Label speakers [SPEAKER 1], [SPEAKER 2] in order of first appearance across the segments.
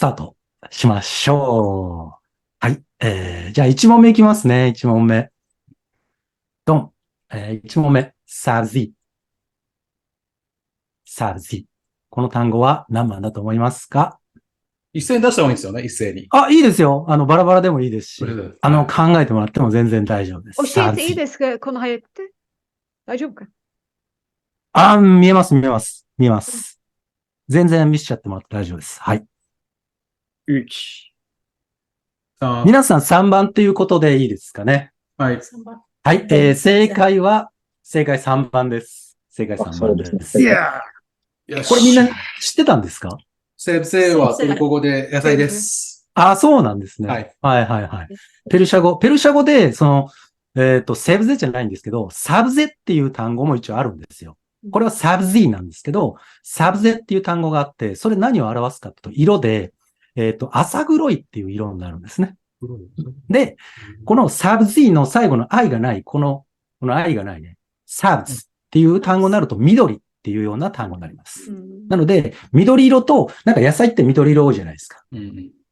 [SPEAKER 1] スタートしましょう。はい。じゃあ1問目いきますね。1問目。ドン。1問目。サズィ。サズィ。この単語は何番だと思いますか？
[SPEAKER 2] 一斉に出した方がいいんですよね、一斉に。
[SPEAKER 1] あ、いいですよ。バラバラでもいいですし、
[SPEAKER 2] それで、はい。
[SPEAKER 1] 考えてもらっても全然大丈夫です。
[SPEAKER 3] 教え
[SPEAKER 1] サズィ。
[SPEAKER 3] ていいですか？この早くて。大丈夫か？
[SPEAKER 1] あ、見えます、見えます。見えます。全然見せちゃってもらって大丈夫です。はい。
[SPEAKER 4] 1、
[SPEAKER 2] 3、
[SPEAKER 1] 皆さん3番っていうことでいいですかね。
[SPEAKER 2] はい。
[SPEAKER 1] はい。正解3番です。正解3番です。
[SPEAKER 4] い
[SPEAKER 2] やよし。
[SPEAKER 1] これみんな知ってたんですか？
[SPEAKER 2] セーブセーはトルコ語で野菜です。
[SPEAKER 1] あ、そうなんですね。
[SPEAKER 2] はい。
[SPEAKER 1] はいはいはい。ペルシャ語で、セブゼじゃないんですけど、サブゼっていう単語も一応あるんですよ。これはサブゼなんですけど、サブゼっていう単語があって、それ何を表すかというと、色で、浅黒いっていう色になるんですね。で、このサブゼの最後の愛がない、この愛がないね、サブズっていう単語になると緑っていうような単語になります。なので、緑色と、なんか野菜って緑色多いじゃないですか。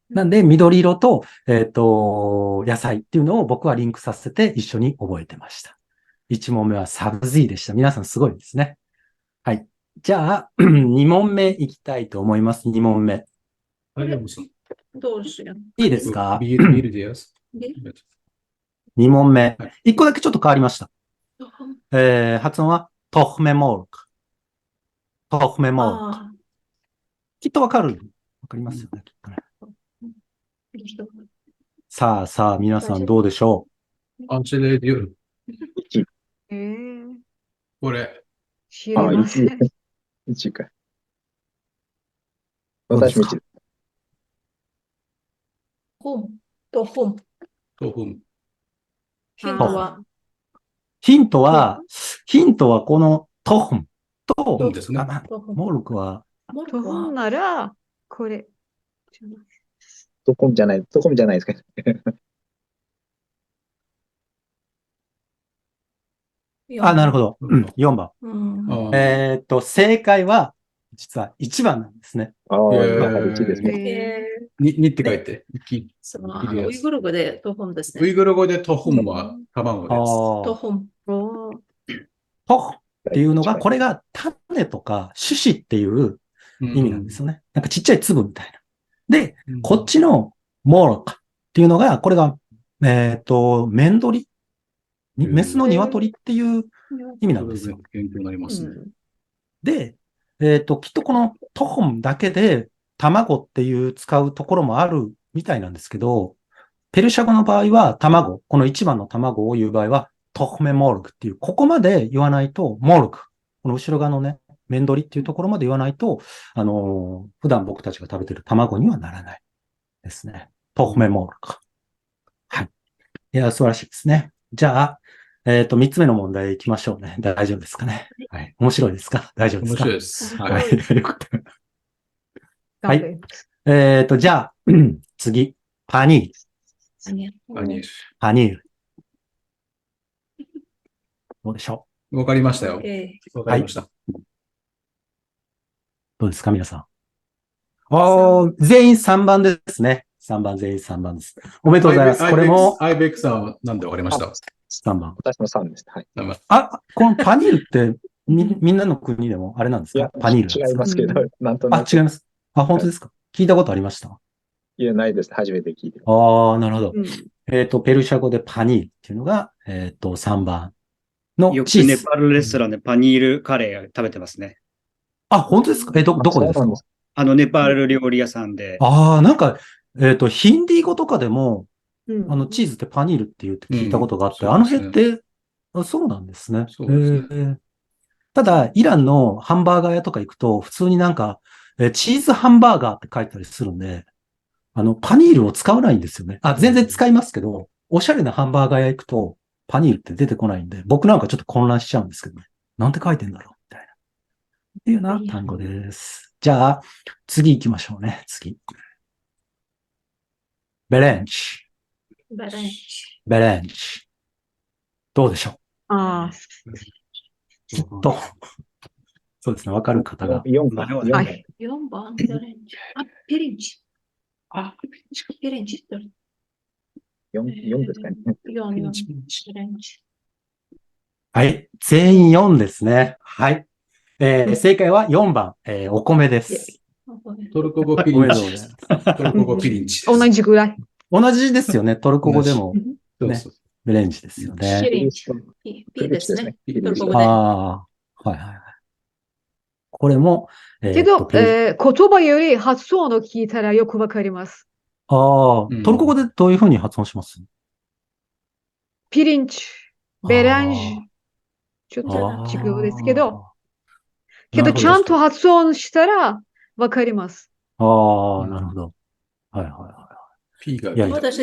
[SPEAKER 1] なんで、緑色と、野菜っていうのを僕はリンクさせて一緒に覚えてました。1問目はサブゼでした。皆さんすごいですね。はい。じゃあ、2問目いきたいと思います。2問目。
[SPEAKER 3] どうしよう。
[SPEAKER 1] いいですか？
[SPEAKER 2] ビールです。
[SPEAKER 1] 2問目。
[SPEAKER 2] はい
[SPEAKER 1] 1個だけちょっと変わりました。発音はトフメモルク。トフメモルク。きっとわかりますよね、きっとね。さあ、皆さんどうでしょ
[SPEAKER 2] アンチェレデュール。
[SPEAKER 4] 1。
[SPEAKER 2] これ。
[SPEAKER 3] 知りません。
[SPEAKER 4] 1か。
[SPEAKER 1] どうですか？
[SPEAKER 4] 私も1。
[SPEAKER 3] 本と本。
[SPEAKER 2] 豆腐。
[SPEAKER 3] ヒントは
[SPEAKER 1] ヒントはこのトフンと、
[SPEAKER 2] 本ですね。
[SPEAKER 1] モルクは、
[SPEAKER 3] と本なら、これ。
[SPEAKER 4] ドコンじゃないですか。
[SPEAKER 1] なるほど。4番。正解は、実は1番なんですね。
[SPEAKER 4] ああ、やはり1ですね。
[SPEAKER 2] にって書いて。
[SPEAKER 5] ウイグル語でトホンですね。
[SPEAKER 2] ウイグル語でトフンは卵です。
[SPEAKER 3] と本。
[SPEAKER 1] トフっていうのが、これが種とか種子っていう意味なんですよね。なんかちっちゃい粒みたいな。で、こっちのモルカっていうのが、これが、メンドリ。メスの鶏っていう意味なんですよ。
[SPEAKER 2] 勉強になりますね。
[SPEAKER 1] で、きっとこのトホンだけで卵っていう使うところもあるみたいなんですけど、ペルシャ語の場合は卵、この一番の卵を言う場合はトホメモルクっていう、ここまで言わないと、モルク、この後ろ側のね、メンドリっていうところまで言わないと、普段僕たちが食べてる卵にはならないですね。トホメモルク。はい。いや、素晴らしいですね。じゃあ、3つ目の問題行きましょうね。大丈夫ですかね。はい。面白いですか？大丈夫ですか？
[SPEAKER 2] 面白いです。
[SPEAKER 1] はい。よかった。はい。じゃあ、次。パニール。どうでしょ
[SPEAKER 2] わかりましたよ。わかりました。
[SPEAKER 1] どうですか、皆さん。全員3番ですね。3番、全員3番です。おめでとうございます。これも。
[SPEAKER 2] アイベックさんは何でわかりました？
[SPEAKER 1] 3番。
[SPEAKER 4] 私も3です。はい。
[SPEAKER 1] このパニールってみんなの国でもあれなんですか？パニール
[SPEAKER 4] 違いますけど、なんとなく。
[SPEAKER 1] 違います。本当ですか？聞いたことありました？
[SPEAKER 4] いや、ないです。初めて聞いて。
[SPEAKER 1] なるほど。ペルシャ語でパニールっていうのが、3番の
[SPEAKER 6] よく
[SPEAKER 1] チーズ。
[SPEAKER 6] ネパールレストランでパニールカレー食べてますね。
[SPEAKER 1] 本当ですか？どこでですか？
[SPEAKER 6] ネパール料理屋さんで。
[SPEAKER 1] なんか、ヒンディー語とかでも、チーズってパニールって言って聞いたことがあって、あの辺って、そうなんですね。ただ、イランのハンバーガー屋とか行くと、普通になんか、チーズハンバーガーって書いてたりするんで、パニールを使わないんですよね。全然使いますけど、おしゃれなハンバーガー屋行くと、パニールって出てこないんで、僕なんかちょっと混乱しちゃうんですけどね。なんて書いてんだろうみたいな。っていうような単語です。じゃあ、次行きましょうね。次。ベレンチ。どうでしょう？きっと、そうですね。わかる方が。
[SPEAKER 4] 4番。
[SPEAKER 3] はい。
[SPEAKER 5] 4番、ペリンチ。
[SPEAKER 2] あ、
[SPEAKER 5] ピレンチ。
[SPEAKER 4] 4ですかね。
[SPEAKER 5] 4、4。
[SPEAKER 2] ピレンチ。
[SPEAKER 5] ピレンチ。
[SPEAKER 1] はい。全員4ですね。はい。正解は4番、お米です。
[SPEAKER 2] トルコ語ピ
[SPEAKER 1] おめで
[SPEAKER 2] リンチ。
[SPEAKER 1] とうございます。
[SPEAKER 2] トルコ語ピリンチです。
[SPEAKER 3] 同じぐらい。
[SPEAKER 1] 同じですよね。トルコ語でも
[SPEAKER 2] そうそう。
[SPEAKER 1] メレンジですよね。
[SPEAKER 5] ピレンチ。P ですね。
[SPEAKER 2] ピリンチ
[SPEAKER 5] トルコ語で。
[SPEAKER 1] ああ、はいはいはい。これも、
[SPEAKER 3] けど、
[SPEAKER 1] ペル
[SPEAKER 3] 言葉より発音を聞いたらよくわかります。
[SPEAKER 1] ああ、トルコ語でどういうふうに発音します
[SPEAKER 3] ピリンチ、ベランジ、ちょっと
[SPEAKER 1] あー
[SPEAKER 3] 違うですけど、
[SPEAKER 1] なるほど
[SPEAKER 3] ちゃんと発音したらわかります。
[SPEAKER 1] ああ、なるほど。はいはいは
[SPEAKER 2] P が
[SPEAKER 1] いやいや
[SPEAKER 5] 私、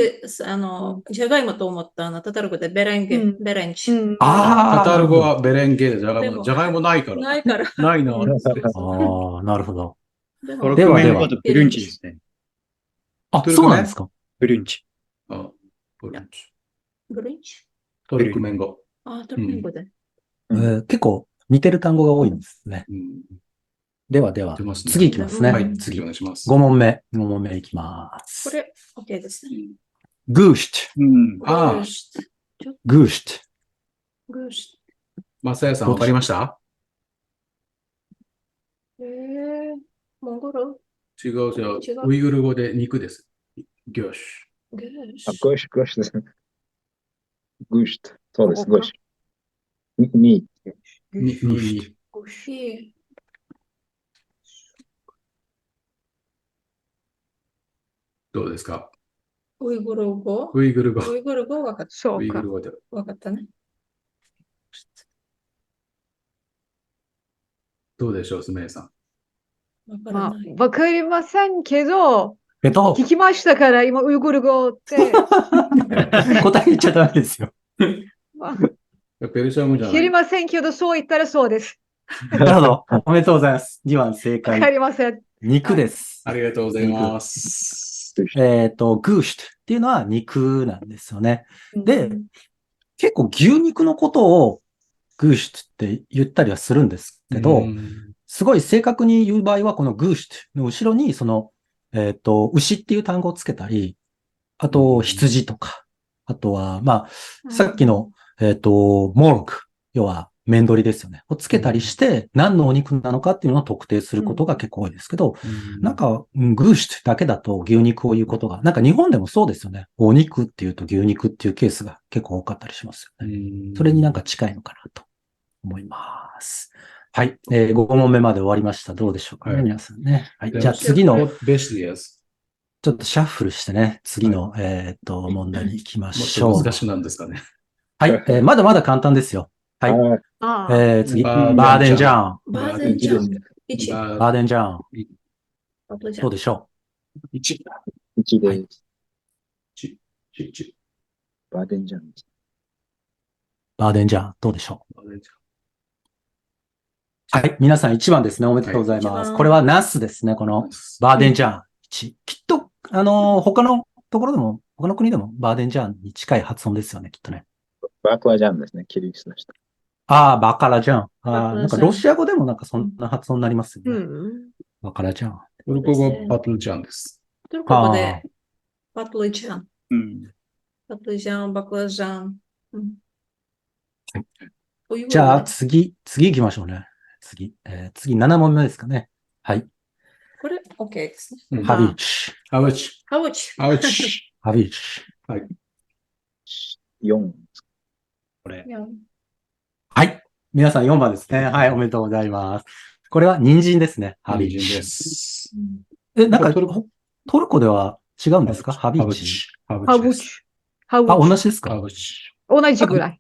[SPEAKER 5] じゃがいもと思ったタタル語でベレンゲ、
[SPEAKER 3] うん
[SPEAKER 5] ベレンチ。
[SPEAKER 1] い。ああ、
[SPEAKER 2] タタル語
[SPEAKER 1] なる
[SPEAKER 2] はベレンゲでじゃがいも。
[SPEAKER 5] でも
[SPEAKER 2] じゃがいもないから。
[SPEAKER 5] ないから。
[SPEAKER 2] ないな。
[SPEAKER 5] そうそう
[SPEAKER 1] ほ
[SPEAKER 5] そう
[SPEAKER 1] ど。ああ、なるほど。
[SPEAKER 5] でも
[SPEAKER 6] トルクメン語とブルンチですね。
[SPEAKER 1] あ、
[SPEAKER 2] トルコね
[SPEAKER 1] そうなんですか
[SPEAKER 6] ブルンチ。
[SPEAKER 2] あ、ブルンチ。
[SPEAKER 5] ブルンチ。
[SPEAKER 2] トルクメン語。
[SPEAKER 5] トルメン語で。
[SPEAKER 1] 結構似てる単語が多いんですね。
[SPEAKER 2] うん。
[SPEAKER 1] ではでは
[SPEAKER 2] 出ます、ね。
[SPEAKER 1] 次いきますね。
[SPEAKER 2] はい、次お願いします。
[SPEAKER 1] 5問目。5問目いきます。
[SPEAKER 5] これ、OK ですね。
[SPEAKER 1] グーシュ
[SPEAKER 6] うん。
[SPEAKER 2] ああ
[SPEAKER 5] グーシュ
[SPEAKER 1] グーシュ
[SPEAKER 5] グーシ
[SPEAKER 2] マサヤさんわかりました？
[SPEAKER 5] ュモンゴル
[SPEAKER 2] 違う違う
[SPEAKER 5] 違う。
[SPEAKER 2] ウイグル語で肉です。ギョシ
[SPEAKER 5] グーシ
[SPEAKER 4] あ、
[SPEAKER 5] ュ
[SPEAKER 4] ゴシュ、ゴシュですね。ゴシュ。そうです、
[SPEAKER 3] ここか
[SPEAKER 4] ゴシュ。に、
[SPEAKER 2] ュ。に、
[SPEAKER 5] グーシュ
[SPEAKER 2] どうですか？
[SPEAKER 5] ウイグル語
[SPEAKER 2] ウイグル語。
[SPEAKER 5] ウイグル語わかっ
[SPEAKER 3] そうか
[SPEAKER 2] ウイグル。語で。
[SPEAKER 5] わかったね。
[SPEAKER 2] どうでしょう、スメイさん。
[SPEAKER 5] わからない。
[SPEAKER 3] わかりませんけど、
[SPEAKER 1] 答
[SPEAKER 3] 聞きましたから、今、ウイグル語って、
[SPEAKER 1] え言っちゃダメですよ。
[SPEAKER 3] まあ
[SPEAKER 2] ペルシャ語じゃな
[SPEAKER 3] 知り
[SPEAKER 2] い。
[SPEAKER 3] ませんけど、そう言ったらそうです。
[SPEAKER 1] なるほど。おめでとうございます。2番正
[SPEAKER 3] わか
[SPEAKER 1] 解。
[SPEAKER 3] りません。
[SPEAKER 1] 肉です。
[SPEAKER 2] ありがとうございます。
[SPEAKER 1] グーシュっていうのは肉なんですよね。で、結構牛肉のことをグーシュって言ったりはするんですけど、すごい正確に言う場合は、このグーシュの後ろに、牛っていう単語をつけたり、あと、羊とか、あとは、まあ、さっきの、モルク、要は、面取りですよね。をつけたりして、何のお肉なのかっていうのを特定することが結構多いですけど、なんか、グーシュだけだと牛肉を言うことが、なんか日本でもそうですよね。お肉っていうと牛肉っていうケースが結構多かったりしますよね。それになんか近いのかなと思います。はい。5問目まで終わりました。どうでしょうかね、
[SPEAKER 2] はい
[SPEAKER 1] 皆さんね。はい。じゃあ次の、
[SPEAKER 2] ベストです。
[SPEAKER 1] ちょっとシャッフルしてね、次の、問題に行きま
[SPEAKER 2] もっ
[SPEAKER 1] しょう。
[SPEAKER 2] と難しいなんですかね。
[SPEAKER 1] はい。まだまだ簡単ですよ。はい。
[SPEAKER 3] ああ、
[SPEAKER 1] 次。
[SPEAKER 2] バ
[SPEAKER 1] バーデンジャン。
[SPEAKER 5] バーデンジャン。1。
[SPEAKER 1] バーデンジャン。
[SPEAKER 5] あとじゃ
[SPEAKER 1] どうでしょ
[SPEAKER 2] 1、
[SPEAKER 4] 1で
[SPEAKER 1] はい
[SPEAKER 4] す。
[SPEAKER 2] 1、
[SPEAKER 4] バーデンジャン。
[SPEAKER 1] うバーデンジャン。どうでしょうはい。皆さん1番ですね。おめでとうございます。
[SPEAKER 5] はい
[SPEAKER 1] これはナスですね。このバーデンジャン1。きっと、他のところでも、他の国でもバーデンジャンに近い発音ですよね。きっとね。
[SPEAKER 4] バークラジャンですね。キリギリスの人。
[SPEAKER 1] ああ、バカラジャン。
[SPEAKER 5] バカラジャン
[SPEAKER 1] なんかロシア語でもなんかそんな発音になりますよね。
[SPEAKER 3] うん。
[SPEAKER 1] バカラジャン。
[SPEAKER 2] トルコ語パトルジャンです。
[SPEAKER 5] トルコ語でパトルジャン。
[SPEAKER 6] うん。
[SPEAKER 5] パトルジャン、バクラジャン。
[SPEAKER 1] じゃあ次行きましょうね。次7問目ですかね。はい。
[SPEAKER 5] これ OK ですね。
[SPEAKER 1] ハビーチ。
[SPEAKER 2] ハウチ。
[SPEAKER 5] ハウチ。
[SPEAKER 2] ハウチ。
[SPEAKER 1] ハビーチ。
[SPEAKER 4] 4。
[SPEAKER 6] これ。
[SPEAKER 1] はい。皆さん4番ですね。はい。おめでとうございます。これは人参ですね。ハビーチ。
[SPEAKER 2] 人参です。
[SPEAKER 1] なんか
[SPEAKER 2] トルコ
[SPEAKER 1] トルコでは違うんですかハビーチ。
[SPEAKER 2] ハ
[SPEAKER 3] ハブチ
[SPEAKER 2] ウチです。。
[SPEAKER 3] ハブチ。
[SPEAKER 1] 同じですか
[SPEAKER 2] ハウチ。
[SPEAKER 3] 同じぐらい。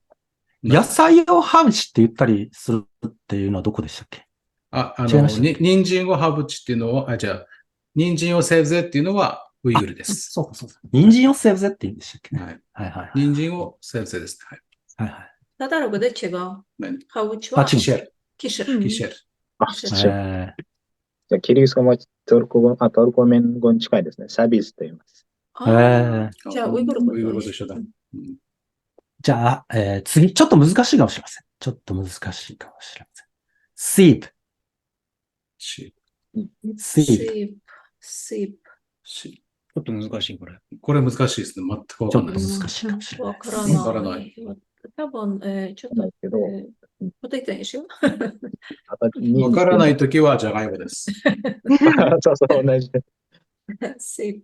[SPEAKER 1] 野菜をハブチって言ったりするっていうのはどこでしたっけ違いましたっけ
[SPEAKER 2] 人参をハブチっていうのを、じゃあ、人参をセーブゼっていうのはウイグルです。
[SPEAKER 1] そうかそうか。人参をセーブゼって言うんでしたっけね。
[SPEAKER 2] はい。
[SPEAKER 1] はいはい。
[SPEAKER 2] 人参をセーブゼです。はい。
[SPEAKER 1] はいはい。
[SPEAKER 5] タタル語で違う。
[SPEAKER 2] 何
[SPEAKER 5] ハウチは
[SPEAKER 1] あ違う
[SPEAKER 2] キシェル。
[SPEAKER 5] キシェル。
[SPEAKER 2] キシェル。
[SPEAKER 4] あ、
[SPEAKER 5] キシ
[SPEAKER 4] じゃ
[SPEAKER 5] ェル
[SPEAKER 4] あキリギリス語もトルコメン語に近いですね。サビスと言います。
[SPEAKER 5] じゃあウイグル語
[SPEAKER 2] ウイグル語と一緒だ。
[SPEAKER 1] じゃあ、次、ちょっと難しいかもしれません。ちょっと難しいかもしれません。シープ。
[SPEAKER 2] シ
[SPEAKER 1] シープ。
[SPEAKER 5] シープ。
[SPEAKER 2] シ
[SPEAKER 6] ょっと難しい、これ。
[SPEAKER 2] これ難しいですね。全くわ
[SPEAKER 1] ちょっと
[SPEAKER 2] かんないです。
[SPEAKER 1] 難しいかもしれない
[SPEAKER 5] わから
[SPEAKER 1] ですね。
[SPEAKER 2] わからな
[SPEAKER 5] ないい。多分、ちょっと
[SPEAKER 4] なんですけど、
[SPEAKER 5] 答えてにしよう。
[SPEAKER 2] わからないときはじゃがいもです。
[SPEAKER 4] そうそう、同じで。
[SPEAKER 5] セ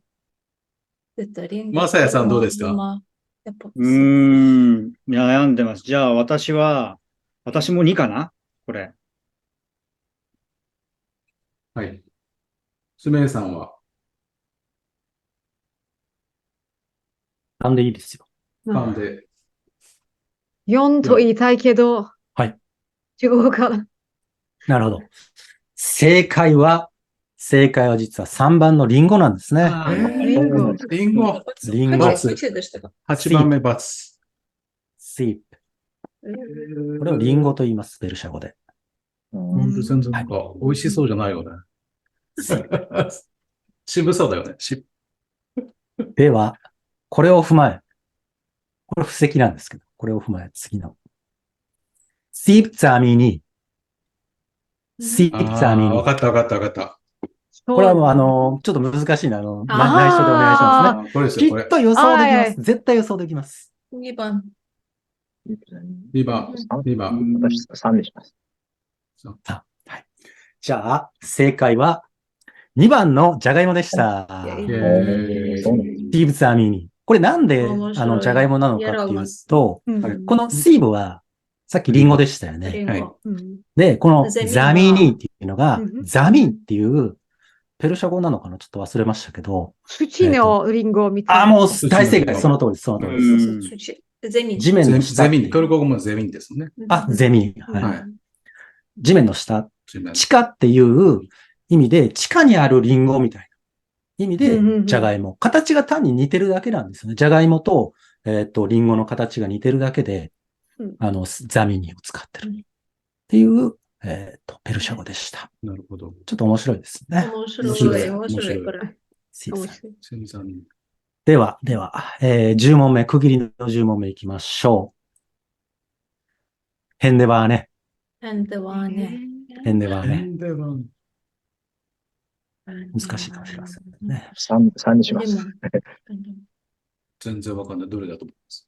[SPEAKER 5] リン
[SPEAKER 2] マサヤさんどうですか？
[SPEAKER 5] やっぱ
[SPEAKER 6] 悩んでます。じゃあ、私も2かなこれ。
[SPEAKER 2] はい。スメイさんは
[SPEAKER 1] なんでいいですよ。
[SPEAKER 2] 勘で。
[SPEAKER 3] 4と言いたいけど、
[SPEAKER 1] はい。
[SPEAKER 3] 違うかな。
[SPEAKER 1] なるほど。正解は実は3番のリンゴなんですね。
[SPEAKER 6] あー
[SPEAKER 3] リンゴ。
[SPEAKER 2] リンゴ。
[SPEAKER 1] リンゴ
[SPEAKER 2] バツ
[SPEAKER 5] 8でしたか？
[SPEAKER 2] 8番目バツ。
[SPEAKER 1] シープ。これをリンゴと言います、ペルシャ語で。
[SPEAKER 2] ほんと全然なんか美味しそうじゃないよね。渋そうだよね。
[SPEAKER 1] では、これを踏まえ、これ布石なんですけど、これを踏まえ、次の。シープザミニ。シープザミ
[SPEAKER 2] ああ、わ
[SPEAKER 1] ニ。
[SPEAKER 2] かったわかったわかった。
[SPEAKER 1] これはもうちょっと難しいな。内緒でお願いしますね。
[SPEAKER 2] これですよ、これ。
[SPEAKER 1] きっと予想できま
[SPEAKER 3] はい
[SPEAKER 1] す。絶対予想できます。
[SPEAKER 5] 2番。
[SPEAKER 2] 2番、2番。
[SPEAKER 4] 私3にします。
[SPEAKER 1] はい。じゃあ、正解は2番のジャガイモでした。
[SPEAKER 5] イェイ
[SPEAKER 2] イェーイ
[SPEAKER 4] そうなんです。
[SPEAKER 1] シーブツアミニ。これなんで、
[SPEAKER 5] 面白い
[SPEAKER 1] ジャガイモなのかっていうと、
[SPEAKER 3] うん
[SPEAKER 1] このシーブは、さっきリンゴでしたよね。
[SPEAKER 5] リンゴ。
[SPEAKER 2] はい
[SPEAKER 3] うん
[SPEAKER 1] で、この
[SPEAKER 5] ゼミは
[SPEAKER 1] ザミニっていうのが
[SPEAKER 3] う、ん
[SPEAKER 1] ザミンっていう、ペルシャ語なのかなちょっと忘れましたけど、
[SPEAKER 3] 土のリンゴみたいな。
[SPEAKER 1] もう大正解。その通りです。その通りです。
[SPEAKER 6] うん
[SPEAKER 5] ゼミ。
[SPEAKER 1] 地面の下
[SPEAKER 2] ゼミン。
[SPEAKER 1] っていう。
[SPEAKER 2] トルコ語もゼミンですね。
[SPEAKER 1] ゼミン。はい。
[SPEAKER 2] はい
[SPEAKER 1] 地面の下。
[SPEAKER 2] 地面
[SPEAKER 1] 地下っていう意味で、地下にあるリンゴみたいな意味で
[SPEAKER 3] うんうんうん、
[SPEAKER 1] ジャガイモ。形が単に似てるだけなんですよね。ジャガイモと、リンゴの形が似てるだけで、
[SPEAKER 3] うん
[SPEAKER 1] ザミニを使ってる。っていう、ペルシャ語でした。
[SPEAKER 2] なるほど。
[SPEAKER 1] ちょっと面白いですね。
[SPEAKER 5] 面白い。
[SPEAKER 2] 面白い
[SPEAKER 5] 面白い。これ。
[SPEAKER 1] シーブさん
[SPEAKER 2] セミさん。
[SPEAKER 1] では、10問目、区切りの10問目いきましょう。ヘンデバーね。
[SPEAKER 5] ヘンデはね。
[SPEAKER 1] ヘンデバーね。
[SPEAKER 2] では、
[SPEAKER 1] 難しいかもしれませんね。
[SPEAKER 4] 3にします。
[SPEAKER 2] 全然わかんない。どれだと思います。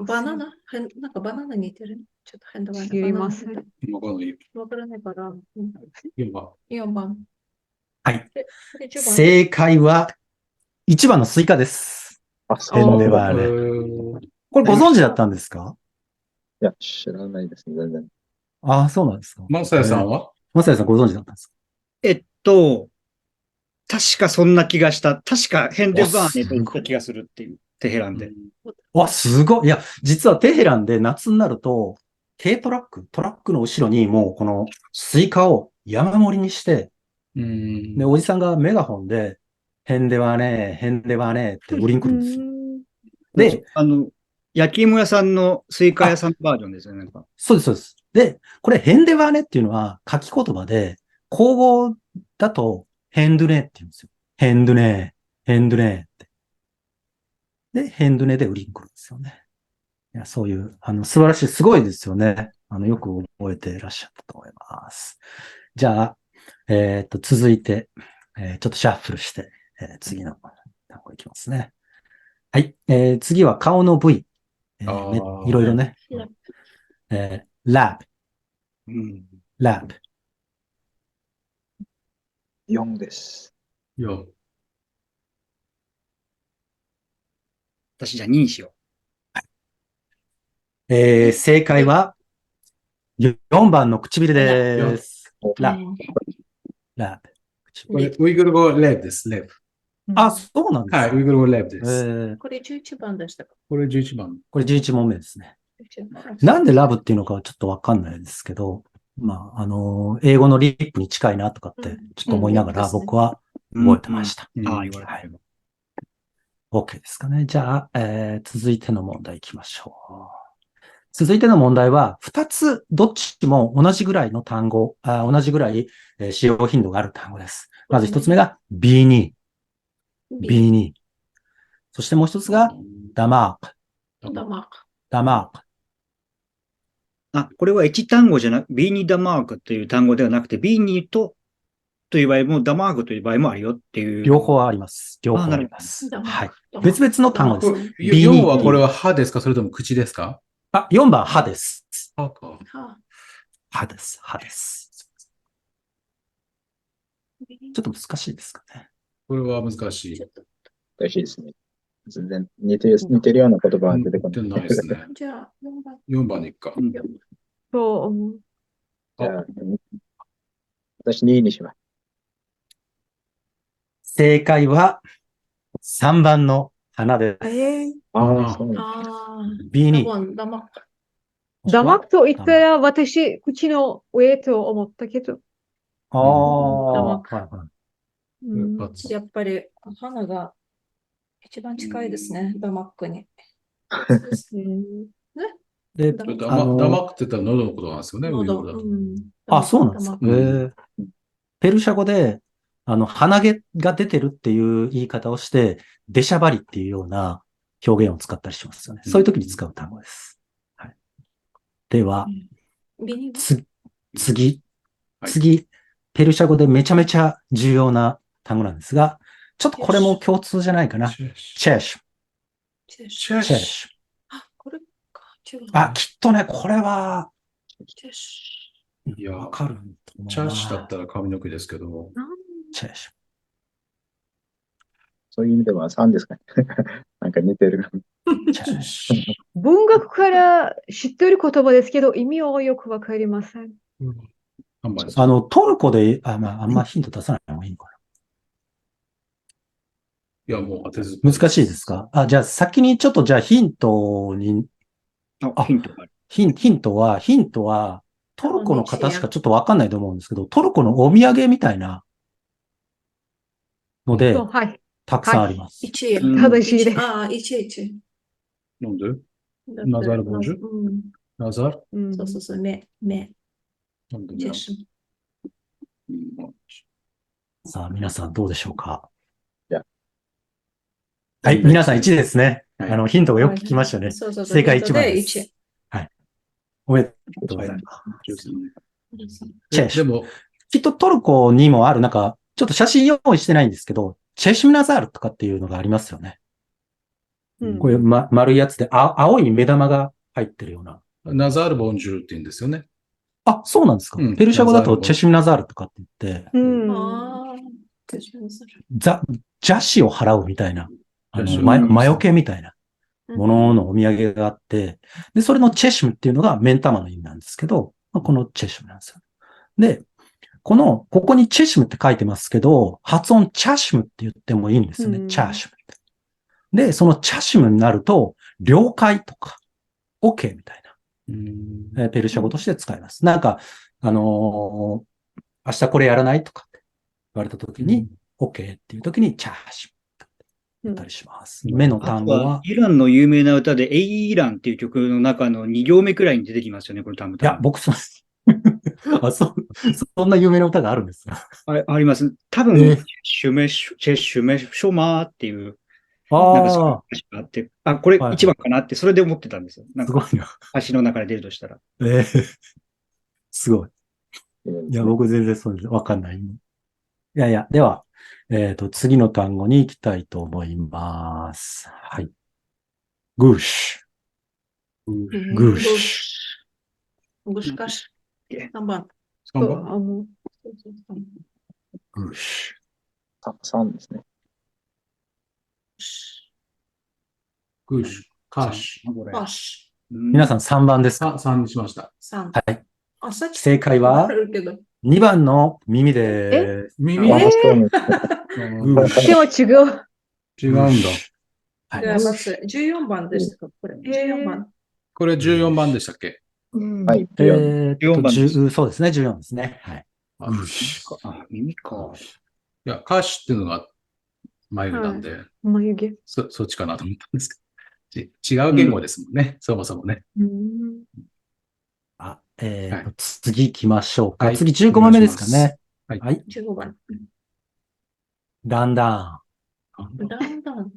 [SPEAKER 5] バナナなんかバナナ似てる。ちょっとヘンデはね。
[SPEAKER 3] 知りません。
[SPEAKER 2] わかんない。
[SPEAKER 5] わからないから。
[SPEAKER 2] 4番。
[SPEAKER 5] 4番。
[SPEAKER 1] はい。
[SPEAKER 5] で1番。
[SPEAKER 1] 正解は、1番のスイカです。
[SPEAKER 4] あ、
[SPEAKER 1] ヘンデ
[SPEAKER 4] い
[SPEAKER 1] バーね。これご存知だったんですか？
[SPEAKER 4] や、知らないですね、全然。
[SPEAKER 1] ああ、そうなんですか。
[SPEAKER 2] マサヤさんは？
[SPEAKER 1] マサヤさんご存知だったんですか？
[SPEAKER 6] 確かそんな気がした。確かヘンデバーネと言った気がするっていう、テヘランで。
[SPEAKER 1] わ、すごい。いや、実はテヘランで夏になると、軽トラックの後ろにもうこのスイカを山盛りにして、で、おじさんがメガホンで、ヘンデバーね、ヘンデバーねって売りに来るんですよ。で、
[SPEAKER 6] 焼き芋屋さんのスイカ屋さんバージョンですよね。なんか
[SPEAKER 1] そうです、そうです。で、これヘンデバーねっていうのは書き言葉で、口語だとヘンドゥネって言うんですよ。ヘンドゥネ、ヘンドゥネって。で、ヘンドゥネで売りに来るんですよね。いや、そういう、素晴らしい、すごいですよね。よく覚えていらっしゃったと思います。じゃあ、続いて、ちょっとシャッフルして、次の単語いきますね。はい、次は顔の部位。いろいろね。lab。lab。
[SPEAKER 4] 4です。
[SPEAKER 2] 4。
[SPEAKER 6] 私じゃあ2にしよ
[SPEAKER 1] 正解は、4番の唇です。lab。
[SPEAKER 2] これ、ウイグル語レブです、レブ。
[SPEAKER 1] あ、そうなんです
[SPEAKER 2] はい、
[SPEAKER 1] か。
[SPEAKER 2] ウイグル語レブです。
[SPEAKER 5] これ11番でしたか？
[SPEAKER 2] これ11番。
[SPEAKER 1] これ11問目ですね。なんでラブっていうのかはちょっとわかんないですけど、まあ、英語のリップに近いなとかって、ちょっと思いながら僕は覚えてました。
[SPEAKER 6] う。ああ、言われ
[SPEAKER 1] はい
[SPEAKER 6] てる。
[SPEAKER 1] OK ですかね。じゃあ、続いての問題いきましょう。続いての問題は、2つどっちも同じぐらいの単語、同じぐらい、使用頻度がある単語です。まず1つ目が B2。B2。そしてもう1つがダマーク。
[SPEAKER 5] ダマーク。
[SPEAKER 1] ダマーク。
[SPEAKER 6] これは1単語じゃなく、ビーニダマークっていう単語ではなくて、ビーニとという場合も、ダマークという場合もあるよっていう。
[SPEAKER 1] 両方あります。両方あ
[SPEAKER 6] なるほど
[SPEAKER 1] ります。
[SPEAKER 5] ダマ
[SPEAKER 1] はい。
[SPEAKER 5] ダマ
[SPEAKER 1] 別々の単語です。
[SPEAKER 2] これ
[SPEAKER 1] ビ
[SPEAKER 2] 4
[SPEAKER 1] ニっていう
[SPEAKER 2] はこれは歯ですかそれとも口ですか？
[SPEAKER 1] あ、4番、歯です。
[SPEAKER 2] 歯か。
[SPEAKER 5] は
[SPEAKER 1] 歯です。歯です。ちょっと難しいですかね。
[SPEAKER 2] これは難しい。
[SPEAKER 5] ちょっと
[SPEAKER 4] 難しいですね。全然似てるような言葉は出てこ
[SPEAKER 2] 出
[SPEAKER 4] ない。
[SPEAKER 2] ないですね。
[SPEAKER 5] じゃあ、4番。
[SPEAKER 2] 4番でいっか。
[SPEAKER 6] うん
[SPEAKER 3] そう思う。
[SPEAKER 4] じゃあ、私2位にします。
[SPEAKER 1] 正解は3番の花で
[SPEAKER 3] え
[SPEAKER 1] す。
[SPEAKER 3] ー、
[SPEAKER 4] ああ、そうなんだ。
[SPEAKER 5] ああ、
[SPEAKER 1] ビニ。
[SPEAKER 5] ダマ。
[SPEAKER 3] ダマくと言ったら私、口の上と思ったけど。
[SPEAKER 1] ああ、
[SPEAKER 5] ダマ
[SPEAKER 1] はいはい。
[SPEAKER 3] うん
[SPEAKER 2] 罰
[SPEAKER 5] やっぱり、花が一番近いですね、ダマックに。
[SPEAKER 1] で、
[SPEAKER 5] ダ
[SPEAKER 2] 黙ってたら喉のことなんですよね、ウイ
[SPEAKER 5] 喉。
[SPEAKER 2] グルだと。
[SPEAKER 1] あ、そうなんですか。
[SPEAKER 5] ダマ
[SPEAKER 1] ペルシャ語で、鼻毛が出てるっていう言い方をして、出しゃばりっていうような表現を使ったりしますよね。そういう時に使う単語です。はい、では、
[SPEAKER 5] ビニ
[SPEAKER 1] 次、
[SPEAKER 2] はい
[SPEAKER 1] 次、ペルシャ語でめちゃめちゃ重要な単語なんですが、ちょっとこれも共通じゃないかな。
[SPEAKER 2] チェッシ
[SPEAKER 1] チェッシュ。
[SPEAKER 5] チェシ
[SPEAKER 2] チェッ
[SPEAKER 1] チェッ
[SPEAKER 2] シ
[SPEAKER 1] シュ。
[SPEAKER 5] あ、これか。違う。
[SPEAKER 1] あ、きっとね、これは、
[SPEAKER 5] チェシ
[SPEAKER 2] いや
[SPEAKER 1] わかると思うな。
[SPEAKER 2] チャッシュだったら髪の毛ですけど、
[SPEAKER 1] チェッシュ。
[SPEAKER 4] そういう意味では3ですかね。なんか似てる。
[SPEAKER 1] チェッシュ。
[SPEAKER 3] 文学から知ってる言葉ですけど、意味はよくわかりません。
[SPEAKER 2] 3番ですか。
[SPEAKER 1] トルコで、あんまヒント出さない方がいいのか
[SPEAKER 2] いや、もう当てず。
[SPEAKER 1] な。難しいですか？じゃあ先にちょっとじゃあヒントに、あ
[SPEAKER 6] ヒントがある。
[SPEAKER 1] ヒントは、トルコの方しかちょっとわかんないと思うんですけど、トルコのお土産みたいなので
[SPEAKER 3] そう、、はい。
[SPEAKER 1] たくさんあります。
[SPEAKER 5] 1位。
[SPEAKER 6] うん
[SPEAKER 3] 正しいです。
[SPEAKER 5] ああ、1。
[SPEAKER 2] なんで
[SPEAKER 5] だって
[SPEAKER 2] ナザールボンジュ
[SPEAKER 5] うん。
[SPEAKER 2] ナザール
[SPEAKER 3] うん
[SPEAKER 5] そうそうそう、目。
[SPEAKER 2] なんでね
[SPEAKER 5] チェシ
[SPEAKER 1] さあ、皆さんどうでしょうか？
[SPEAKER 4] いや
[SPEAKER 1] はい、皆さん1ですね。
[SPEAKER 2] はい
[SPEAKER 1] ヒントをよく聞きましたね。
[SPEAKER 5] そうそうそう。
[SPEAKER 1] 正解1番で。
[SPEAKER 5] です
[SPEAKER 1] はい。おめでとうございます。チェシュ。
[SPEAKER 2] でも、
[SPEAKER 1] きっとトルコにもある、なんか、ちょっと写真用意してないんですけど、チェシュナザールとかっていうのがありますよね。
[SPEAKER 3] うん
[SPEAKER 1] こういう、丸いやつで、青い目玉が入ってるような。
[SPEAKER 2] ナザールボンジュールって言うんですよね。
[SPEAKER 1] あ、そうなんですか。
[SPEAKER 2] うん
[SPEAKER 1] ペルシャ語だと
[SPEAKER 2] ナザール
[SPEAKER 1] チェシュナザールとかって言って、
[SPEAKER 3] うん。
[SPEAKER 5] ああ、チェシュナザール。
[SPEAKER 1] 邪視を払うみたいな、
[SPEAKER 2] 邪視を払う
[SPEAKER 1] 魔除けみたいなもののお土産があって、で、それのチェシュムっていうのが目ん玉の意味なんですけど、このチェシュムなんですよ。で、ここにチェシュムって書いてますけど、発音チャシュムって言ってもいいんですよね。チャシュムって。で、そのチャシュムになると、了解とか、OK みたいな、ペルシャ語として使います。なんか、明日これやらないとかって言われたときに、OK っていうときに、チャシュムって言ったりします。目の
[SPEAKER 6] あと
[SPEAKER 1] 単語は
[SPEAKER 6] は、、イランの有名な歌で、エイランっていう曲の中の2行目くらいに出てきますよね、これ多分。
[SPEAKER 1] いや、僕そんな有名な歌があるんですよ。
[SPEAKER 6] あります。多分、
[SPEAKER 1] え
[SPEAKER 6] シュメシュ、チェシュメショマーっていう、
[SPEAKER 1] あ
[SPEAKER 6] なんかそういう歌詞があって、これ
[SPEAKER 1] はい
[SPEAKER 6] 1番かなって、それで思ってたんですよ。なんか、
[SPEAKER 1] すごいな。
[SPEAKER 6] 歌詞の中で出るとしたら。
[SPEAKER 1] すごい。いや、僕全然そうです。わかんない。いやいや、では、次の単語に行きたいと思います。はい。グーシュ。グーシ
[SPEAKER 5] グシカシ。3番。
[SPEAKER 2] 3番
[SPEAKER 3] もう
[SPEAKER 1] ュ。グーシ
[SPEAKER 4] 3ですね。
[SPEAKER 2] グーシュ、カッシ
[SPEAKER 6] これ
[SPEAKER 5] カシ。
[SPEAKER 1] ュ。皆さん3番ですか？
[SPEAKER 2] 3にしました。
[SPEAKER 5] 3。
[SPEAKER 1] はい。
[SPEAKER 5] あ、さっき
[SPEAKER 1] 正解は
[SPEAKER 5] あるけど。
[SPEAKER 1] 2番の耳です。
[SPEAKER 2] 耳
[SPEAKER 4] あそうなんです
[SPEAKER 1] グーシ
[SPEAKER 3] でも違う。
[SPEAKER 2] 違うんだ。
[SPEAKER 1] はい
[SPEAKER 5] じゃあ、まず14番でしたか、これ。14番。
[SPEAKER 2] これ14番でしたっけ？
[SPEAKER 4] はい、4。
[SPEAKER 6] 14番です
[SPEAKER 1] そうですね、14ですね。はい。
[SPEAKER 2] あ
[SPEAKER 1] グーシュ。
[SPEAKER 6] 耳か。
[SPEAKER 2] いや、カッシュっていうのが眉毛なんで、
[SPEAKER 3] 眉毛。
[SPEAKER 2] そっちかなと思ったんですけど。違う言語ですもんね。そもそもね。
[SPEAKER 3] うん
[SPEAKER 1] 次行きましょうか。
[SPEAKER 2] はい
[SPEAKER 1] 次15番目ですかね。
[SPEAKER 2] はい
[SPEAKER 1] はい。
[SPEAKER 5] 15番。
[SPEAKER 1] だんだ
[SPEAKER 5] だんだん。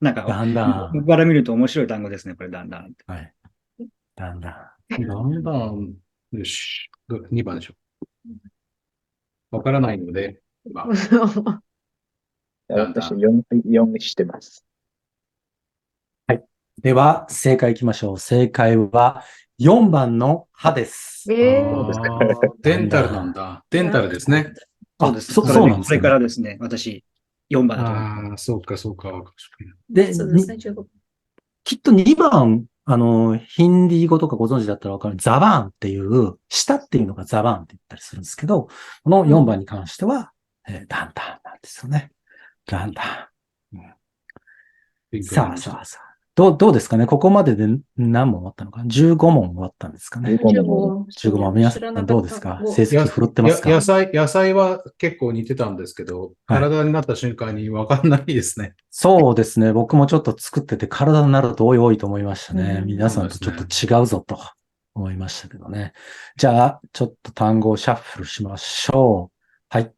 [SPEAKER 6] なん
[SPEAKER 1] ん。だ
[SPEAKER 6] か、
[SPEAKER 1] んだん。
[SPEAKER 6] 僕から見ると面白い単語ですね、これ、だんだん。
[SPEAKER 1] はい。だんだん。
[SPEAKER 2] だんだん、よし。2番でしょ。わからないので、まあ、
[SPEAKER 4] 私4してます。
[SPEAKER 1] では、正解いきましょう。正解は4番の歯です。
[SPEAKER 2] デンタルなんだ。デンタルですね。
[SPEAKER 6] そうです。
[SPEAKER 1] そうなんですかね
[SPEAKER 6] これからですね、私、4番だと思います。
[SPEAKER 2] ああ、そうか、そうか。
[SPEAKER 1] で、
[SPEAKER 5] そうですね、中国。
[SPEAKER 1] きっと2番、ヒンディー語とかご存知だったらわかる。ザバーンっていう、舌っていうのがザバーンって言ったりするんですけど、この4番に関しては、ランタンなんですよね。ランタン。さあさあさあ。どうですかね、ここまでで何問終わったのかな？ 15 問終わったんですかね。
[SPEAKER 4] 15問。
[SPEAKER 1] 15問。皆さんどうですか？成績振るってますか？
[SPEAKER 2] 野菜は結構似てたんですけど、
[SPEAKER 1] はい
[SPEAKER 2] 体になった瞬間に分かんないですね。
[SPEAKER 1] そうですね。僕もちょっと作ってて体になると多いと思いましたね。
[SPEAKER 5] うん
[SPEAKER 1] 皆さんとちょっと違うぞと思いましたけどね。じゃあ、ちょっと単語をシャッフルしましょう。はい。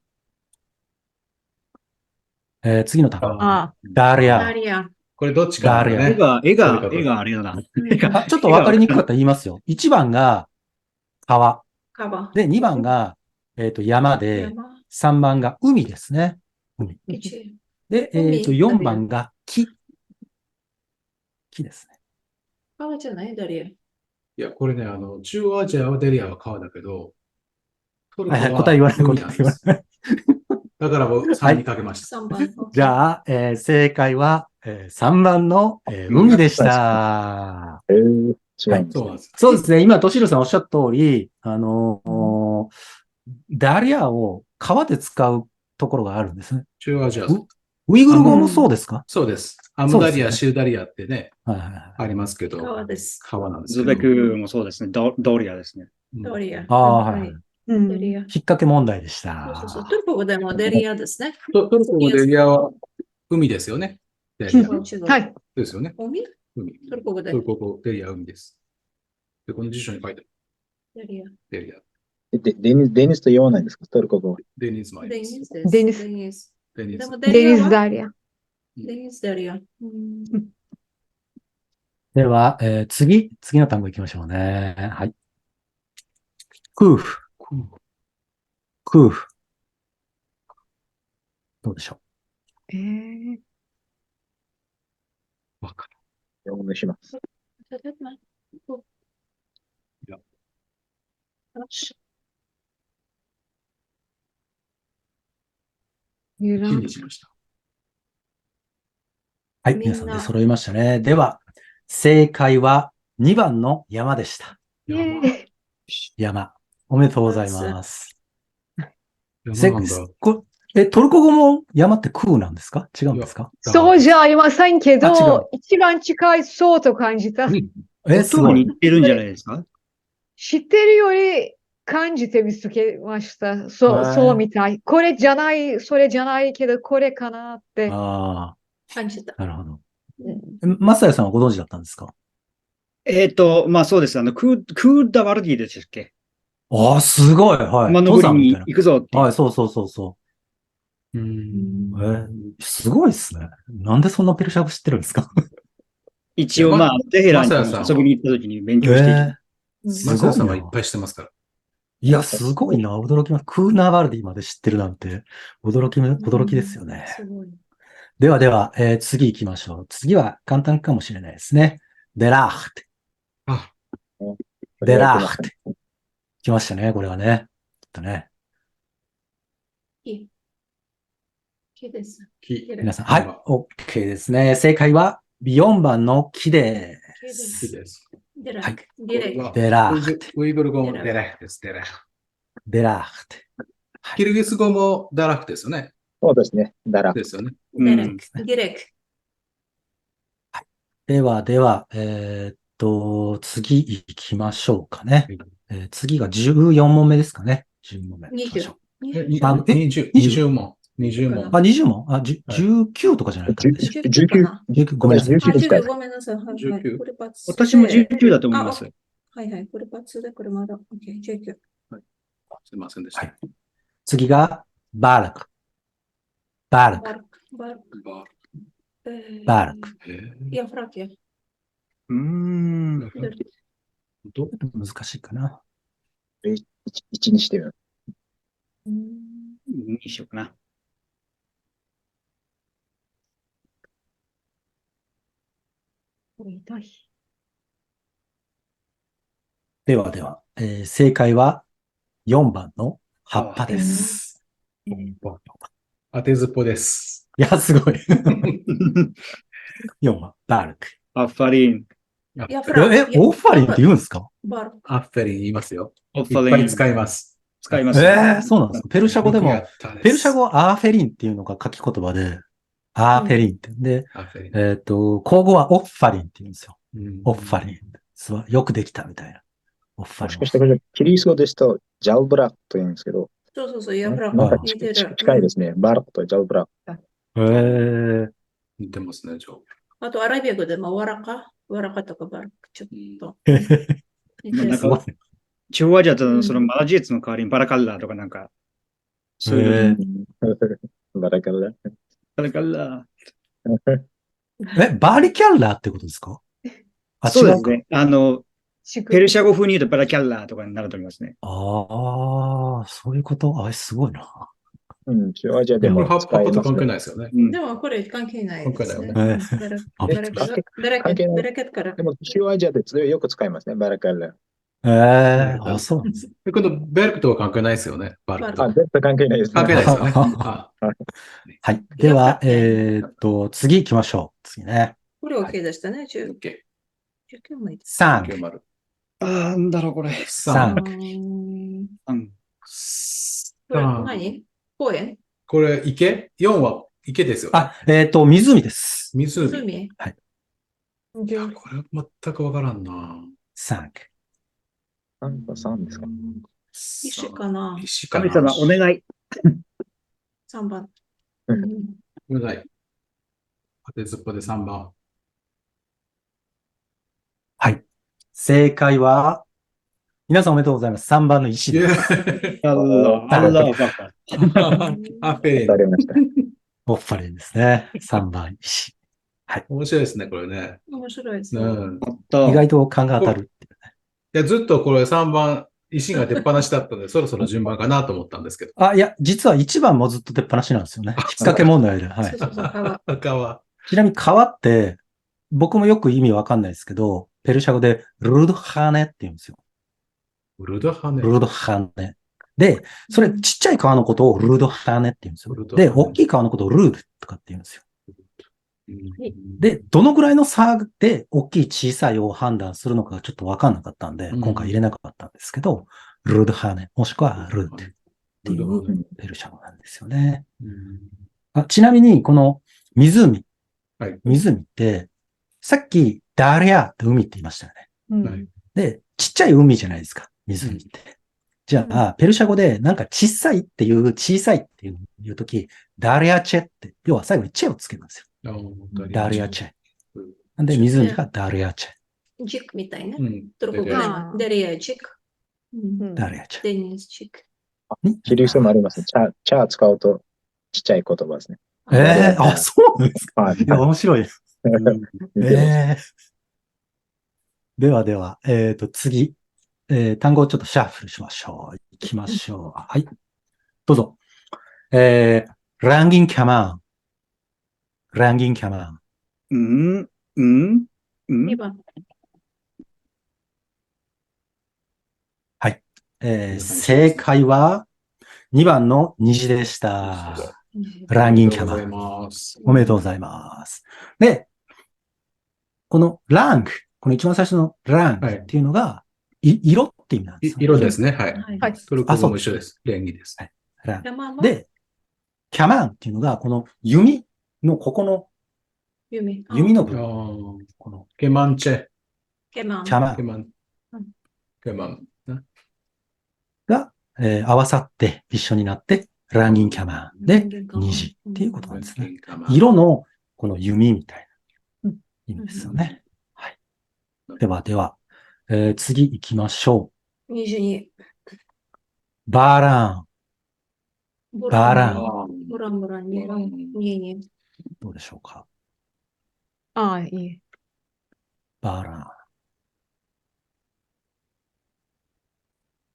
[SPEAKER 1] 次の単語。
[SPEAKER 3] あ
[SPEAKER 1] ダリア。
[SPEAKER 5] ダリア。
[SPEAKER 2] これどっちかなんだ
[SPEAKER 1] ダ
[SPEAKER 2] ね。
[SPEAKER 6] 絵が
[SPEAKER 2] それか
[SPEAKER 6] あれだな。
[SPEAKER 1] ちょっとわかりにくかったら言いますよ。1番が川。
[SPEAKER 5] カバ。
[SPEAKER 1] で、2番が、山で、
[SPEAKER 5] 山。
[SPEAKER 1] 3番が海ですね。海。
[SPEAKER 5] 一。
[SPEAKER 1] で、
[SPEAKER 5] 海
[SPEAKER 1] 4番が木。木ですね。
[SPEAKER 5] 川じゃないダリア。
[SPEAKER 2] いや、これね、中央アジアはデリアは川だけど、トルコ
[SPEAKER 1] はいはい、
[SPEAKER 2] は
[SPEAKER 1] 答え言わない、
[SPEAKER 2] 海
[SPEAKER 1] 答え
[SPEAKER 2] なんです。
[SPEAKER 1] 言わない。
[SPEAKER 2] だから僕3にかけました。
[SPEAKER 5] 3番。
[SPEAKER 1] じゃあ、正解は、3番の、海でした。
[SPEAKER 4] 違うんですね。
[SPEAKER 2] そうなんです。
[SPEAKER 1] そうですね。今、トシルさんおっしゃった通り、ダリアを川で使うところがあるんですね。
[SPEAKER 2] 中央アジア。
[SPEAKER 1] ウイグル語もそうですか？
[SPEAKER 2] そうです。アムダリア、シューダリアってね、
[SPEAKER 1] はいはいはい。
[SPEAKER 2] ありますけど、
[SPEAKER 5] 川です。
[SPEAKER 2] 川なんです
[SPEAKER 6] ズベ
[SPEAKER 2] けど。
[SPEAKER 6] クもそうですね。ドリアですね。
[SPEAKER 5] ダリア。
[SPEAKER 1] ああ、はいはい。
[SPEAKER 3] うん
[SPEAKER 5] ダリア。
[SPEAKER 1] 引っ掛け問題でし
[SPEAKER 5] そう
[SPEAKER 1] た。
[SPEAKER 5] そう。トルコ語でもデリアですね。
[SPEAKER 2] トルコのデリアは海ですよね。デリア。
[SPEAKER 5] 違う。
[SPEAKER 3] はい。
[SPEAKER 2] ですよね。
[SPEAKER 5] 海
[SPEAKER 2] 海。
[SPEAKER 5] トルコ語で
[SPEAKER 2] トルコ語、デリア、海です。で、この辞書に書いてある。
[SPEAKER 5] デリア。
[SPEAKER 2] デリア。
[SPEAKER 4] デニスと言わないですか？トルコ語。
[SPEAKER 2] デニズマイ
[SPEAKER 5] デ
[SPEAKER 2] です。
[SPEAKER 5] ニスです。
[SPEAKER 3] デニス
[SPEAKER 5] デニス。
[SPEAKER 2] デニズ
[SPEAKER 5] でも
[SPEAKER 3] デニス
[SPEAKER 5] デリアは
[SPEAKER 3] ダリア。
[SPEAKER 5] デニスデリア。
[SPEAKER 1] では、次の単語いきましょうね。はい。クーフ。クーフ。どうでしょ
[SPEAKER 2] わか
[SPEAKER 4] お願いします。
[SPEAKER 3] ユラ
[SPEAKER 2] る。火にしました。
[SPEAKER 1] はい。
[SPEAKER 5] みんな
[SPEAKER 1] 皆さんで揃いましたね。では、正解は2番の山でした。
[SPEAKER 3] イェーイ。
[SPEAKER 1] 山。おめでとうございます。
[SPEAKER 2] 山なんだ。
[SPEAKER 1] トルコ語も山ってクーなんですか？違うんですか？
[SPEAKER 3] そうじゃありませんけ
[SPEAKER 1] あ違う
[SPEAKER 3] ど、一番近いそうと感じた。
[SPEAKER 1] すごい。
[SPEAKER 6] 似てるんじゃないですか？
[SPEAKER 3] 知ってるより感じて見つけました。そうみたい。これじゃない、それじゃないけど、これかなって。
[SPEAKER 1] あ
[SPEAKER 5] 感じた。
[SPEAKER 1] あ、なるほど。マサヤさんはご存知だったんですか？
[SPEAKER 6] まあそうです。クーダワルディでしたっけ？
[SPEAKER 1] ああ、すごい。はい。
[SPEAKER 6] 山登りに行くぞっていう。
[SPEAKER 1] はい、そうそうそうそすごいですね。なんでそんなペルシャ語知ってるんですか？
[SPEAKER 6] 一応まあ、テヘランに
[SPEAKER 2] マサヤさんは
[SPEAKER 6] 遊びに行った時に勉強していきま
[SPEAKER 1] す
[SPEAKER 2] マサヤ
[SPEAKER 1] ごいな。
[SPEAKER 2] さんはいっぱいしてますから。
[SPEAKER 1] いや、すごいな。驚きます。クーナーバルディまで知ってるなんて、驚きですよね。
[SPEAKER 5] すごい。
[SPEAKER 1] では、次行きましょう。次は簡単かもしれないですね。デラーテ。
[SPEAKER 2] あ、
[SPEAKER 1] デラーテ。来ましたね、これはね。きっとね。
[SPEAKER 5] 木です。
[SPEAKER 1] 皆さん、はい、OK ですね。正解は4番の木で
[SPEAKER 5] 木です
[SPEAKER 1] す。
[SPEAKER 2] です。
[SPEAKER 1] はい。
[SPEAKER 5] デレク。
[SPEAKER 1] デラーテ。
[SPEAKER 2] ウイグル語もデラフです。デラフ。
[SPEAKER 1] デラーテ。
[SPEAKER 2] キルギス語もダラフですよね。
[SPEAKER 4] そうですね。ダラ。
[SPEAKER 2] ですよね。
[SPEAKER 5] デレク。デレク。
[SPEAKER 1] では、次行きましょうかね。次が14問目ですかね。14問目。
[SPEAKER 5] 20。
[SPEAKER 2] 20問。20問。
[SPEAKER 1] あ、20問あ、19とかじゃないかな。
[SPEAKER 4] 19。
[SPEAKER 1] ごめんなさい。
[SPEAKER 4] 19
[SPEAKER 5] ごめんなさい。はいはい。これ×
[SPEAKER 6] す。私も19だと思います。
[SPEAKER 5] はいはい。これ×で、これまだ。OK、19。
[SPEAKER 2] すいませんでした。
[SPEAKER 1] 次が、バルク。バルク。
[SPEAKER 5] バルク。
[SPEAKER 1] バルク。
[SPEAKER 5] いや、フラキア。
[SPEAKER 1] 難しいかな。
[SPEAKER 4] 1にしてる。
[SPEAKER 6] にしようかな。
[SPEAKER 3] 痛い。
[SPEAKER 1] ではでは、正解は4番の葉っぱです。
[SPEAKER 2] 当てずっぽです。
[SPEAKER 1] いや、すごい。4番、バルク。
[SPEAKER 6] アッファリン、
[SPEAKER 5] ヤフラ
[SPEAKER 1] オファリンって言うんですか？
[SPEAKER 5] バル
[SPEAKER 2] アッフェリン言いますよ。
[SPEAKER 6] オッ
[SPEAKER 2] いっぱい
[SPEAKER 6] ファリン。
[SPEAKER 2] 使います。
[SPEAKER 6] 使います。
[SPEAKER 1] そうなんですか。ペルシャ語でも
[SPEAKER 2] よくや、ったです
[SPEAKER 1] ペルシャ語はアーフェリンっていうのが書き言葉で、アーフェリンって。で、
[SPEAKER 2] アッフェリン。
[SPEAKER 1] 口語はオッファリンって言うんですよ。
[SPEAKER 2] うん
[SPEAKER 1] オッファリン。よくできたみたいな。オッファリン
[SPEAKER 4] もしかしてこれ、キリスト語ですと、ジャルブラクと言うんですけど、
[SPEAKER 5] そうそうそう、ヤフラ
[SPEAKER 4] なんか
[SPEAKER 5] 似てる。
[SPEAKER 4] 近いですね。バラクとジャルブラク。
[SPEAKER 2] 似てますね、ジョー。
[SPEAKER 5] あと、アラビア語でもワラカとかバルク、ちょっと似てる。
[SPEAKER 6] なんか地方アジアとそのマラジエツの代わりにバラカッラとかなんか、そういうの。
[SPEAKER 4] バラカル
[SPEAKER 6] バラカッラ。
[SPEAKER 1] バーリキャンラーってことですか？あ、違うか。
[SPEAKER 6] そうですね。ペルシ
[SPEAKER 3] ャ
[SPEAKER 6] ャ語風に言うとバラキャッラとかになると思いますね。
[SPEAKER 1] ああ、そういうことすごいな。
[SPEAKER 4] うん、中央アジアでも
[SPEAKER 2] これ葉っぱと関係
[SPEAKER 4] 使いますね。
[SPEAKER 2] ないですよね。
[SPEAKER 6] うん
[SPEAKER 5] でもこれ関係ないですね。
[SPEAKER 1] 関係ないよね
[SPEAKER 5] ベラケットから
[SPEAKER 4] で。も、中央アジアでよく使いますね。バラカル。
[SPEAKER 1] そうなんです。
[SPEAKER 2] で、今度、ベルクとは関係ないですよね。バルクと。
[SPEAKER 4] 絶対関係ないですね。
[SPEAKER 2] 関係ないですよね。あ
[SPEAKER 1] はい。では、次行きましょう。次ね。
[SPEAKER 5] これ OK でしたね。19
[SPEAKER 2] OK。
[SPEAKER 5] もいい。
[SPEAKER 1] 3、
[SPEAKER 2] 90。
[SPEAKER 6] なんだろう、これ。
[SPEAKER 1] 3。
[SPEAKER 6] うん。
[SPEAKER 5] これ何？公園？
[SPEAKER 2] これ、池 ?4 は池ですよ。
[SPEAKER 1] 湖です。
[SPEAKER 2] 湖。
[SPEAKER 5] 湖？
[SPEAKER 1] はい。
[SPEAKER 2] いや、これ全くわからんな。
[SPEAKER 1] 3。
[SPEAKER 4] 3ですか。
[SPEAKER 5] 石かな？
[SPEAKER 2] 石かな。
[SPEAKER 6] 神様、お願い。
[SPEAKER 5] 3番。
[SPEAKER 2] お願い。当てずっぽで3番。
[SPEAKER 1] はい。正解は、皆さんおめでとうございます。3番の石です。
[SPEAKER 6] アッラーバカ。
[SPEAKER 2] アフェリン。
[SPEAKER 4] わかりました。
[SPEAKER 1] オッファリンですね。3番石。
[SPEAKER 2] 面白いですね、これね。
[SPEAKER 5] 面白いですね。
[SPEAKER 2] うん。
[SPEAKER 1] 意外と勘が当たるっていうね。
[SPEAKER 2] いや、ずっとこれ3番、石が出っ放しだったので、そろそろ順番かなと思ったんですけど。
[SPEAKER 1] いや、実は1番もずっと出っ放しなんですよね。引っ掛け問題で。はい。
[SPEAKER 5] そうそうそう、川。
[SPEAKER 2] 赤は。
[SPEAKER 1] ちなみに川って、僕もよく意味わかんないですけど、ペルシャ語でルルドハネって言うんですよ。
[SPEAKER 2] ウルドハネ。
[SPEAKER 1] ルルドハネ。で、それちっちゃい川のことをルルドハネって言うんですよ。で、
[SPEAKER 2] ルルドハネ
[SPEAKER 1] 大きい川のことをルールとかって言うんですよ。
[SPEAKER 2] うん
[SPEAKER 1] で、どのぐらいの差で大きい小さいを判断するのかがちょっとわかんなかったんで、
[SPEAKER 2] うん
[SPEAKER 1] 今回入れなかったんですけど、ルルドハネ、もしくはルートってい
[SPEAKER 2] ルルドハネ
[SPEAKER 1] うペルシャ語なんですよね。
[SPEAKER 2] うん
[SPEAKER 1] ちなみに、この湖、
[SPEAKER 2] はい。
[SPEAKER 1] 湖って、さっきダリアって海って言いましたよね。
[SPEAKER 2] はい
[SPEAKER 1] で、ちっちゃい海じゃないですか、湖って。じゃあ、ペルシャ語でなんか小さいっていう小さいっていうとき、ダリアチェって、要は最後にチェをつけるんですよ。ダリアチェ。なんで湖がダリアチェ。
[SPEAKER 5] ジックみたいね
[SPEAKER 2] う。ん。
[SPEAKER 5] トルコ語ではデリアジック。
[SPEAKER 1] ダリアチェ。
[SPEAKER 5] デニスジック。
[SPEAKER 4] キリストもありますね。チャー使うとちっちゃい言葉ですね。
[SPEAKER 1] そうなんですか。
[SPEAKER 4] はい
[SPEAKER 1] いや、面白いです。
[SPEAKER 4] 似てます
[SPEAKER 1] ではでは、次、単語をちょっとシャッフルしましょう。行きましょう。はい。どうぞ。ランギンキャマン。ランギンキャマン。
[SPEAKER 5] 2番。
[SPEAKER 1] 正解は2番の虹でした。ランギンキャマン。おめでとうございます。で、このラング、この一番最初のラングっていうのが、色って意味なんですよ、
[SPEAKER 2] 色ですね。はい。
[SPEAKER 3] はい。
[SPEAKER 2] トルコ語も一緒です。礼儀です。
[SPEAKER 1] ラング
[SPEAKER 5] 山は
[SPEAKER 1] で、キャマンっていうのが、この弓のここの
[SPEAKER 5] 弓。
[SPEAKER 1] 弓の
[SPEAKER 2] あ
[SPEAKER 1] 部分。
[SPEAKER 2] ー
[SPEAKER 1] この
[SPEAKER 2] ケマンチェ。
[SPEAKER 5] ケマン。
[SPEAKER 1] キャマン
[SPEAKER 2] ケマン
[SPEAKER 5] うん。
[SPEAKER 2] ケマン。
[SPEAKER 1] が、合わさって一緒になって、ランギンキャマンで虹っていうことなんですね。色のこの弓みたいな意味ですよね。はい。ではでは、次行きましょ
[SPEAKER 5] 22。
[SPEAKER 1] う。バーラン。バーラン。
[SPEAKER 5] ボランボラン2。
[SPEAKER 1] どうでしょうか。
[SPEAKER 3] いい。
[SPEAKER 1] バーラン。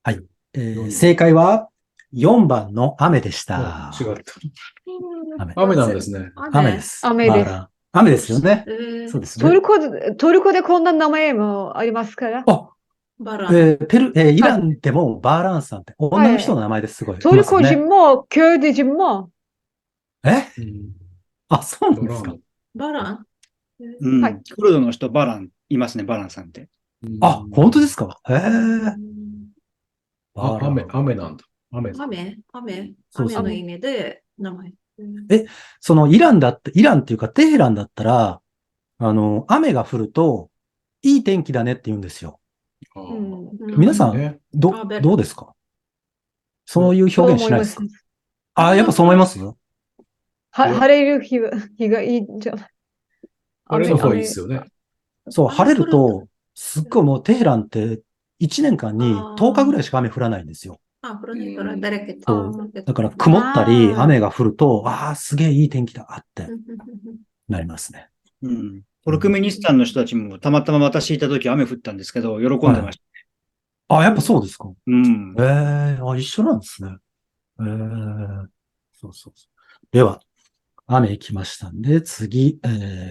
[SPEAKER 1] はい。正解は4番の雨でした。
[SPEAKER 2] 違った。
[SPEAKER 1] 雨
[SPEAKER 2] 雨なんですね。
[SPEAKER 1] 雨です。
[SPEAKER 3] 雨です
[SPEAKER 1] バーラン雨ですよね。そうですね。
[SPEAKER 3] トルコでこんな名前もありますから。
[SPEAKER 1] あ、
[SPEAKER 5] バラン。
[SPEAKER 1] イランでもバーランさんって女の人の名前ですごい。
[SPEAKER 3] トルコ
[SPEAKER 1] いますよね。
[SPEAKER 3] 人も、キューデ人も、
[SPEAKER 1] あ、そうなんですか。
[SPEAKER 5] バラン。
[SPEAKER 6] うん。
[SPEAKER 3] はい
[SPEAKER 6] クルドの人、バラン、いますね、バランさんって。
[SPEAKER 1] あ、本当ですか。へえ。
[SPEAKER 2] あ、雨なんだ。雨。
[SPEAKER 1] そうそう
[SPEAKER 5] 雨の意味で名前。
[SPEAKER 1] そのイランっていうかテヘランだったら、雨が降ると、いい天気だねって言うんですよ。
[SPEAKER 2] あ
[SPEAKER 3] うん
[SPEAKER 1] 皆さん、
[SPEAKER 2] ね
[SPEAKER 1] どうですか？そういう
[SPEAKER 3] そう
[SPEAKER 1] 表現しないですか？
[SPEAKER 3] 思います。
[SPEAKER 1] あ、やっぱそう思います？
[SPEAKER 3] 晴れる日がいいんじゃない
[SPEAKER 2] 晴れの方がいいですよね。
[SPEAKER 1] そう、
[SPEAKER 5] 雨
[SPEAKER 1] 晴れると、すっごいもうテヘランって1年間に10日ぐらいしか雨降らないんですよ。
[SPEAKER 5] 降らないから誰か
[SPEAKER 1] そうだから曇ったり雨が降ると、すげえいい天気だってなりますね。
[SPEAKER 6] うん。トルクメニスタンの人たちもたまたま私いた時雨降ったんですけど、喜んでました。
[SPEAKER 1] あ、やっぱそうですか。
[SPEAKER 6] うん。
[SPEAKER 1] 一緒なんですね。そうそうそう。では、雨来ましたんで、次、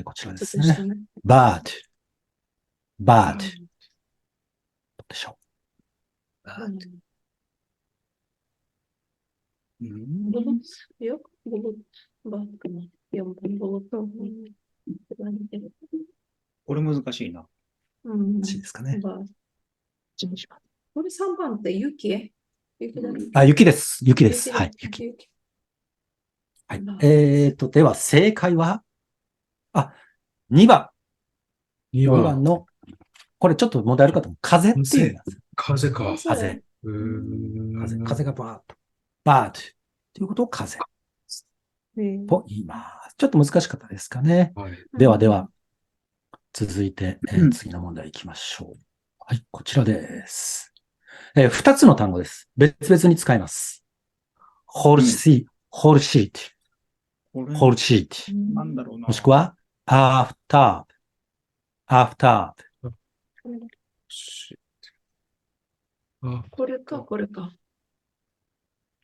[SPEAKER 1] こちらですね。bad。bad。どうでしょ
[SPEAKER 6] うん
[SPEAKER 5] よくブルバックに4分ブルと。
[SPEAKER 6] これ難しいな。
[SPEAKER 1] う？欲しいですかね。
[SPEAKER 5] これ3番って雪だね。
[SPEAKER 1] あ、雪です。雪です。はい。雪。はい。では、正解は、2番。
[SPEAKER 2] 2
[SPEAKER 1] 2
[SPEAKER 2] 番。
[SPEAKER 1] 番の、これちょっと問題あるかと思う。風っていうやつ。
[SPEAKER 2] 風か。
[SPEAKER 1] 風。風がバーッと。bad。ということを風と言います。ちょっと難しかったですかね。
[SPEAKER 2] はい。
[SPEAKER 1] では、続いて、次の問題行きましょう。はい、こちらです。2つの単語です。別々に使います。ホールシート。
[SPEAKER 6] これ
[SPEAKER 1] ホールシート。
[SPEAKER 6] なんだろうな。
[SPEAKER 1] もしくは、アフター。
[SPEAKER 2] あ、
[SPEAKER 5] これか。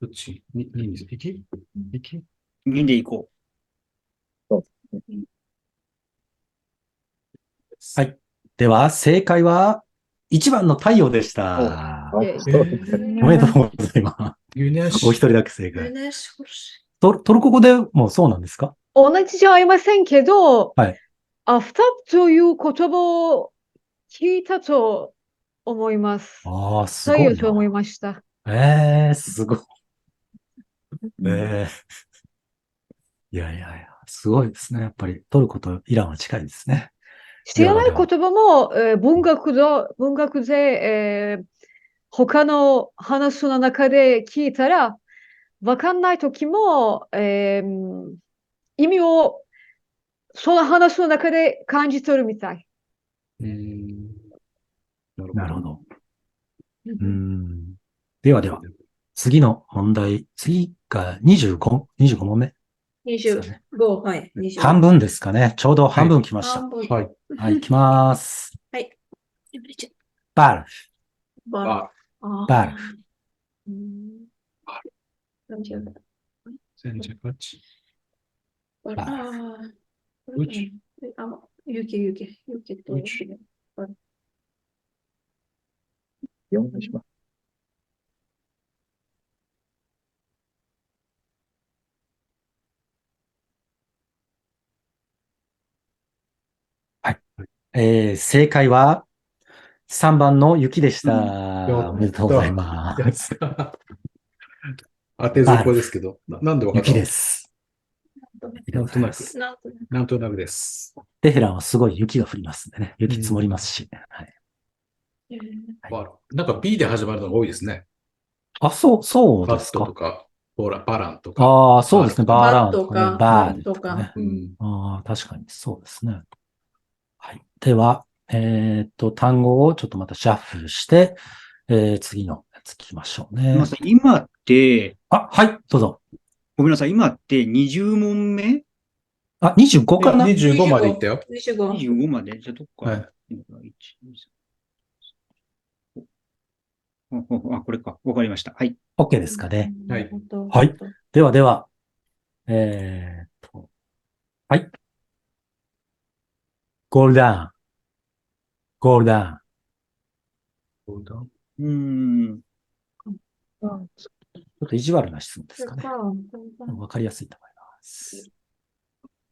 [SPEAKER 2] どっちに行き
[SPEAKER 6] 2でいこ
[SPEAKER 1] はい。では、正解は、1番の太陽でした。
[SPEAKER 4] はいそうですね。
[SPEAKER 1] おめでとうございます。
[SPEAKER 2] ユネシ
[SPEAKER 1] お一人だけ正解。
[SPEAKER 5] ユネシホシ。
[SPEAKER 1] トルコ語でもそうなんですか？
[SPEAKER 3] 同じじゃありませんけど、
[SPEAKER 1] はい。
[SPEAKER 3] アフターという言葉を聞いたと思います。
[SPEAKER 1] すごい
[SPEAKER 3] 太陽と思い
[SPEAKER 1] な。
[SPEAKER 3] ました。
[SPEAKER 1] すごい。いや、すごいですね。やっぱりトルコとイランは近いですね。
[SPEAKER 3] 知らない言葉も、文学で、他の話の中で聞いたら、わかんないときも、意味をその話の中で感じ取るみたい。
[SPEAKER 1] なるほど。では、次の問題。次が25問目。
[SPEAKER 5] 25、はい。
[SPEAKER 1] 半分ですかね。ちょうど半分来ました。
[SPEAKER 5] 半分。
[SPEAKER 2] はい。
[SPEAKER 1] はい、行きます。
[SPEAKER 5] はい。
[SPEAKER 1] バル。
[SPEAKER 2] あ、
[SPEAKER 1] バル。
[SPEAKER 2] 38。
[SPEAKER 5] 雪と。
[SPEAKER 4] 4にします。
[SPEAKER 1] 正解は3番の雪でした。
[SPEAKER 2] や
[SPEAKER 1] おめでとうございます。
[SPEAKER 2] 当てずっぽですけど、なんでわかったの？
[SPEAKER 1] 雪です。
[SPEAKER 2] なんとなく。なんとなくです。
[SPEAKER 1] テヘランはすごい雪が降りますんでね。雪積もりますし。はい
[SPEAKER 2] なんか B で始まるのが多いですね。
[SPEAKER 1] そう
[SPEAKER 2] バッ
[SPEAKER 1] ですか。
[SPEAKER 2] トとか、バランとか。
[SPEAKER 1] そうですね。バーランとかね。
[SPEAKER 5] バ
[SPEAKER 1] バー
[SPEAKER 5] ットとか
[SPEAKER 1] とかね。
[SPEAKER 2] うん。
[SPEAKER 1] 確かにそうですね。はい。では、単語をちょっとまたシャッフルして、次のやつ聞きましょうね。
[SPEAKER 6] 今って、
[SPEAKER 1] はい、どうぞ。
[SPEAKER 6] ごめんなさい。今って20問目
[SPEAKER 1] 25かな？
[SPEAKER 2] 25までいったよ。
[SPEAKER 6] ?25 までじゃあどっか。
[SPEAKER 2] はい。
[SPEAKER 6] これか。わかりました。はい。
[SPEAKER 1] OK ですかね。
[SPEAKER 2] はい。
[SPEAKER 1] はい。ではでは、はい。ゴールダウン。ゴールダウン。ちょっと意地悪な質問ですかね。わかりやすいと思います。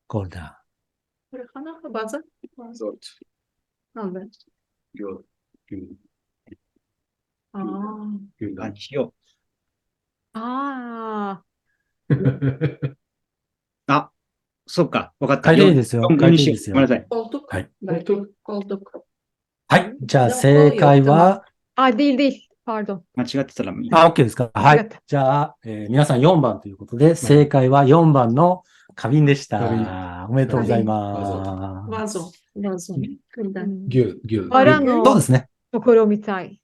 [SPEAKER 1] ゴールダウン。
[SPEAKER 5] これ花がバザなんだ。ああ。
[SPEAKER 6] 何しよ
[SPEAKER 3] あ
[SPEAKER 6] う。そっか。わかった。
[SPEAKER 1] 書いていいですよ。書いていいですよ。
[SPEAKER 6] ごめんなさい。
[SPEAKER 5] koltuk.
[SPEAKER 1] Hay.
[SPEAKER 5] Koltuk.
[SPEAKER 1] はい。じゃあ、
[SPEAKER 5] じゃあ
[SPEAKER 1] 正解は、
[SPEAKER 3] あ。değil değil. Pardon.
[SPEAKER 6] 間違ってたらいい。
[SPEAKER 1] あ、OK ですか。はい
[SPEAKER 3] 間違った。
[SPEAKER 1] じゃあ、皆さん4番ということで、正解は4番の花瓶でした。
[SPEAKER 2] 花瓶
[SPEAKER 1] おめでとうございます。
[SPEAKER 5] Vazo. Vazo. Gülden.
[SPEAKER 2] 牛。
[SPEAKER 3] バラの
[SPEAKER 1] そうですね。
[SPEAKER 3] ところみたい。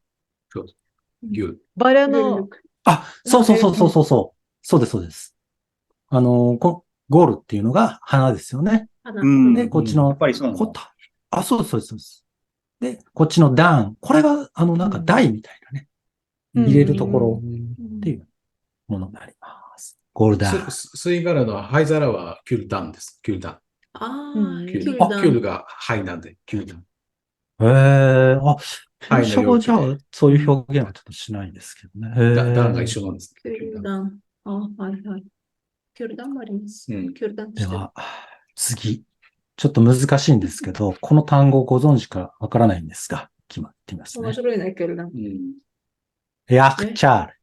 [SPEAKER 2] 牛。
[SPEAKER 3] バラの、
[SPEAKER 5] Güllük.
[SPEAKER 1] あ、そうそうそうそうそうそう。そうです、そうです。ゴールっていうのが花ですよね。
[SPEAKER 5] Ana.
[SPEAKER 6] うん。
[SPEAKER 1] で、こっち
[SPEAKER 6] や
[SPEAKER 1] の
[SPEAKER 6] っぱりそうなんだ。
[SPEAKER 1] そうです、そうです、そうです。で、こっちの段。これが、なんか台みたいなね。入れるところっていうものになります。ゴールダウン。
[SPEAKER 2] 吸い殻の灰皿はキュルダンです。キュルダン。
[SPEAKER 5] Aa,
[SPEAKER 2] キュル
[SPEAKER 5] Gülden.
[SPEAKER 2] が灰なんで、キュルダン。
[SPEAKER 1] ペルシャ語じゃあ、そういう表現はちょっとしないんですけどね。
[SPEAKER 2] 段が一緒なんです。
[SPEAKER 5] Gülden. Aa, hay hay. Gülden var mıyız? Gülden
[SPEAKER 1] で
[SPEAKER 5] işte.
[SPEAKER 1] は、次。ちょっと難しいんですけど、この単語をご存知かわからないんですが、決まっていますね。
[SPEAKER 5] Meşhur ne Gülden?
[SPEAKER 1] ヤクチャール。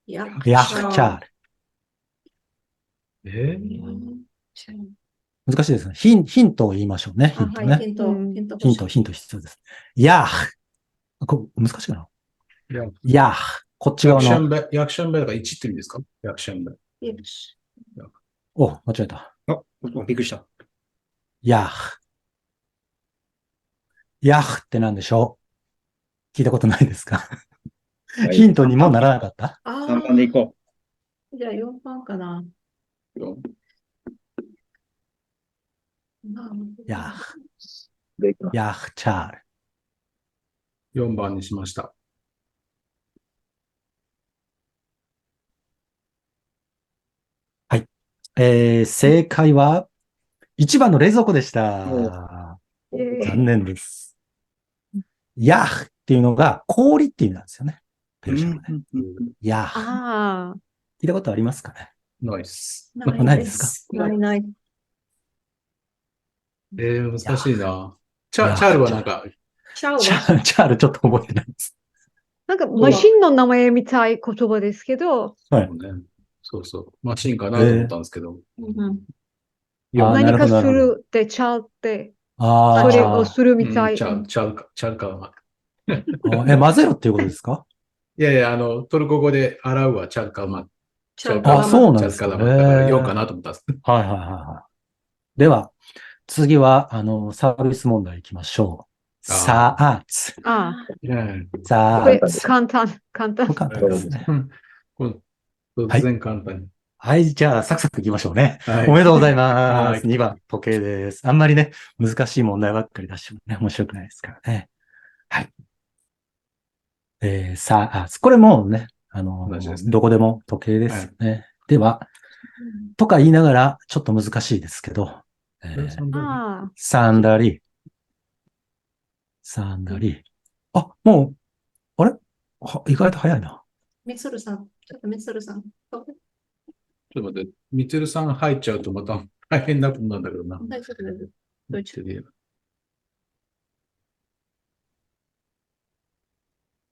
[SPEAKER 5] Ya.
[SPEAKER 1] ヤクチャール。難しいですね。ヒントを言いましょうね。ヒント
[SPEAKER 5] Hay
[SPEAKER 1] ね。
[SPEAKER 5] hinto.
[SPEAKER 1] ヒント必要です。ヤーフ。これ難しいかな。ヤーフ。こっち側の。
[SPEAKER 2] ヤクシャンベが1って意味ですか？ヤクシャンベ。
[SPEAKER 5] Bir.
[SPEAKER 1] お、間違えた。
[SPEAKER 6] びっくりした。
[SPEAKER 1] ヤーフ。ヤーフって何でしょう？聞いたことないですか？ヒントにもならなかった？
[SPEAKER 6] 3番でいこ
[SPEAKER 5] じゃあ4番かな。
[SPEAKER 1] ヤーフ。
[SPEAKER 4] できます。
[SPEAKER 1] ヤーフチャール。
[SPEAKER 2] 4番にしました。
[SPEAKER 1] 正解は、1番の冷蔵庫でした。残念です。ヤーフっていうのが氷っていう意味なんですよね。ペルシャ語で。ヤーフ。
[SPEAKER 3] ああ。
[SPEAKER 1] 聞いたことありますかね？
[SPEAKER 2] ナイス。
[SPEAKER 1] ないですか？
[SPEAKER 5] ないない。
[SPEAKER 2] 難しいな。チャールはなんか、
[SPEAKER 5] チャオ
[SPEAKER 1] チャールちょっと覚えてないです。
[SPEAKER 3] なんかマシンの名前みたい言葉ですけど、
[SPEAKER 1] はい。
[SPEAKER 2] そうそう。マシンかなと思ったんですけど。
[SPEAKER 3] 何かす
[SPEAKER 1] なるほど。
[SPEAKER 3] るってチャーって、
[SPEAKER 1] あ
[SPEAKER 3] それをするみたい。
[SPEAKER 2] チャールか。
[SPEAKER 1] 混ぜろっていうことですか？
[SPEAKER 2] いやいや、トルコ語で洗うはチャルカマ。
[SPEAKER 1] そうなんですか。
[SPEAKER 2] だから4かなと思ったんです。
[SPEAKER 1] はいはいはい。では、次は、サービス問題いきましょう。サーツ。
[SPEAKER 3] ああ。
[SPEAKER 1] サ
[SPEAKER 3] これ
[SPEAKER 1] ーツ。
[SPEAKER 3] 簡単
[SPEAKER 1] ですね。
[SPEAKER 2] 突然簡単に。
[SPEAKER 1] はい、じゃあ、サクサクいきましょうね。
[SPEAKER 2] はい、
[SPEAKER 1] おめでとうございます。
[SPEAKER 2] はい、
[SPEAKER 1] 2番、時計です。あんまりね、難しい問題ばっかり出してもね、面白くないですからね。はい。さあ、これもね、どこでも時計ですよね。はい、では、とか言いながら、ちょっと難しいですけど、サンダリ。あ、もう、あれ意外と早いな。
[SPEAKER 5] みつるさん。ちょっとみつるさん。
[SPEAKER 2] ちょっと待って、みつるさん入っちゃうとまた大変なことなんだけどな。
[SPEAKER 5] 大丈夫だよ。どっち？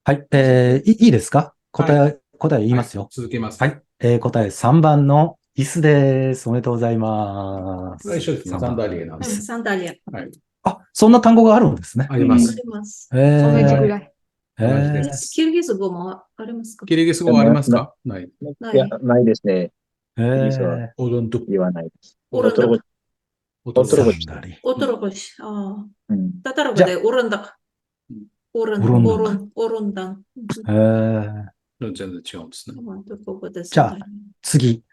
[SPEAKER 1] はい、いいですか？答え言いますよ。
[SPEAKER 2] 続けます。
[SPEAKER 1] はい。答え3番の椅子です。おめでとうございます。
[SPEAKER 2] 最初ですね。サンダリエなんです。
[SPEAKER 5] サンダリエ。
[SPEAKER 2] はい。
[SPEAKER 1] あ、そんな単語があるんですね。
[SPEAKER 2] あります。
[SPEAKER 3] 同じぐらい。
[SPEAKER 5] キルギス語もありますか？
[SPEAKER 2] キルギス語ありますか？ない。
[SPEAKER 4] いや、ないですね。
[SPEAKER 2] オドント
[SPEAKER 4] 言わないです。
[SPEAKER 5] オルンダ。
[SPEAKER 2] オトロゴシ。
[SPEAKER 5] オトロゴシ。ああ。タタロゴでオルンダ。オルンダ。
[SPEAKER 2] 全然違うんですね。
[SPEAKER 1] じゃあ、次、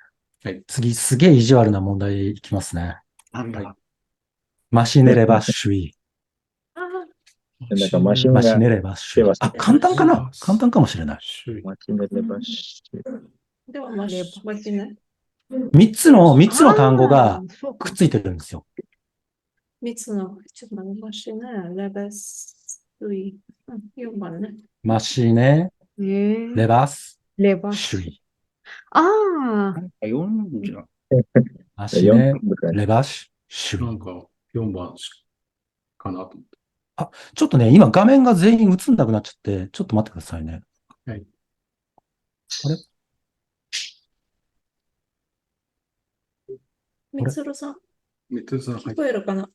[SPEAKER 1] すげえ意地悪な問題いきますね。マシネレバッシュイ。
[SPEAKER 4] なんかマシンが
[SPEAKER 1] マシネレバッシュ。あ、簡単かな簡単かもしれない。
[SPEAKER 4] マシネレバッシュ。
[SPEAKER 5] では、マシね。
[SPEAKER 1] 3つの単語が
[SPEAKER 3] そうか。
[SPEAKER 1] くっついてるんですよ。
[SPEAKER 5] 3つの、ちょっと待って、マシね、レベス、4番ね。
[SPEAKER 1] マシネ、レバス、
[SPEAKER 3] レバ
[SPEAKER 1] シュイ。
[SPEAKER 3] ああ、
[SPEAKER 6] 4じゃん。
[SPEAKER 1] マシネ、
[SPEAKER 4] 4
[SPEAKER 1] レバシ、シュイ。
[SPEAKER 2] なんか4番かなと思って。
[SPEAKER 1] ちょっとね、今画面が全員映んなくなっちゃって、ちょっと待ってくださいね。
[SPEAKER 2] はい。
[SPEAKER 1] あれ
[SPEAKER 5] みつるさん、
[SPEAKER 2] 三つさん、
[SPEAKER 5] 聞こえるかな？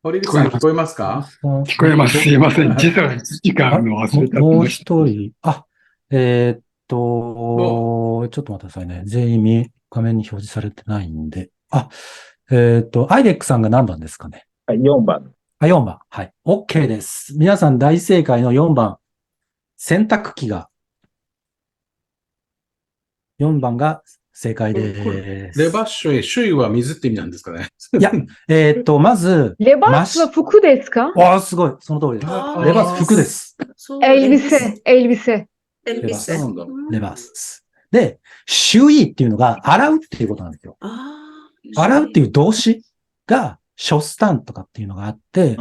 [SPEAKER 2] 堀口さん聞こえますか？
[SPEAKER 7] 聞こえます。すいません。実は1時間の忘れちゃって
[SPEAKER 1] もう
[SPEAKER 7] ました。
[SPEAKER 1] 一人。ちょっと待ってくださいね。全員画面に表示されてないんで。アイレックさんが何番ですかね。
[SPEAKER 4] はい、4番。
[SPEAKER 1] 4番。はい。OK です。皆さん大正解の4番。洗濯機が。4番が正解です。
[SPEAKER 2] レバッシュへ、周囲は水って意味なんですかね？
[SPEAKER 1] いや、まず、
[SPEAKER 3] レバスは服ですか？
[SPEAKER 1] すごい。その通りです。
[SPEAKER 5] あー
[SPEAKER 1] レバス服です。
[SPEAKER 5] そう
[SPEAKER 3] エルビセ、エルビセ。
[SPEAKER 5] エルビセ。
[SPEAKER 2] そうなんだ。
[SPEAKER 1] レバス。で、周囲っていうのが洗うっていうことなんですよ。洗うっていう動詞が、ショスタンとかっていうのがあって、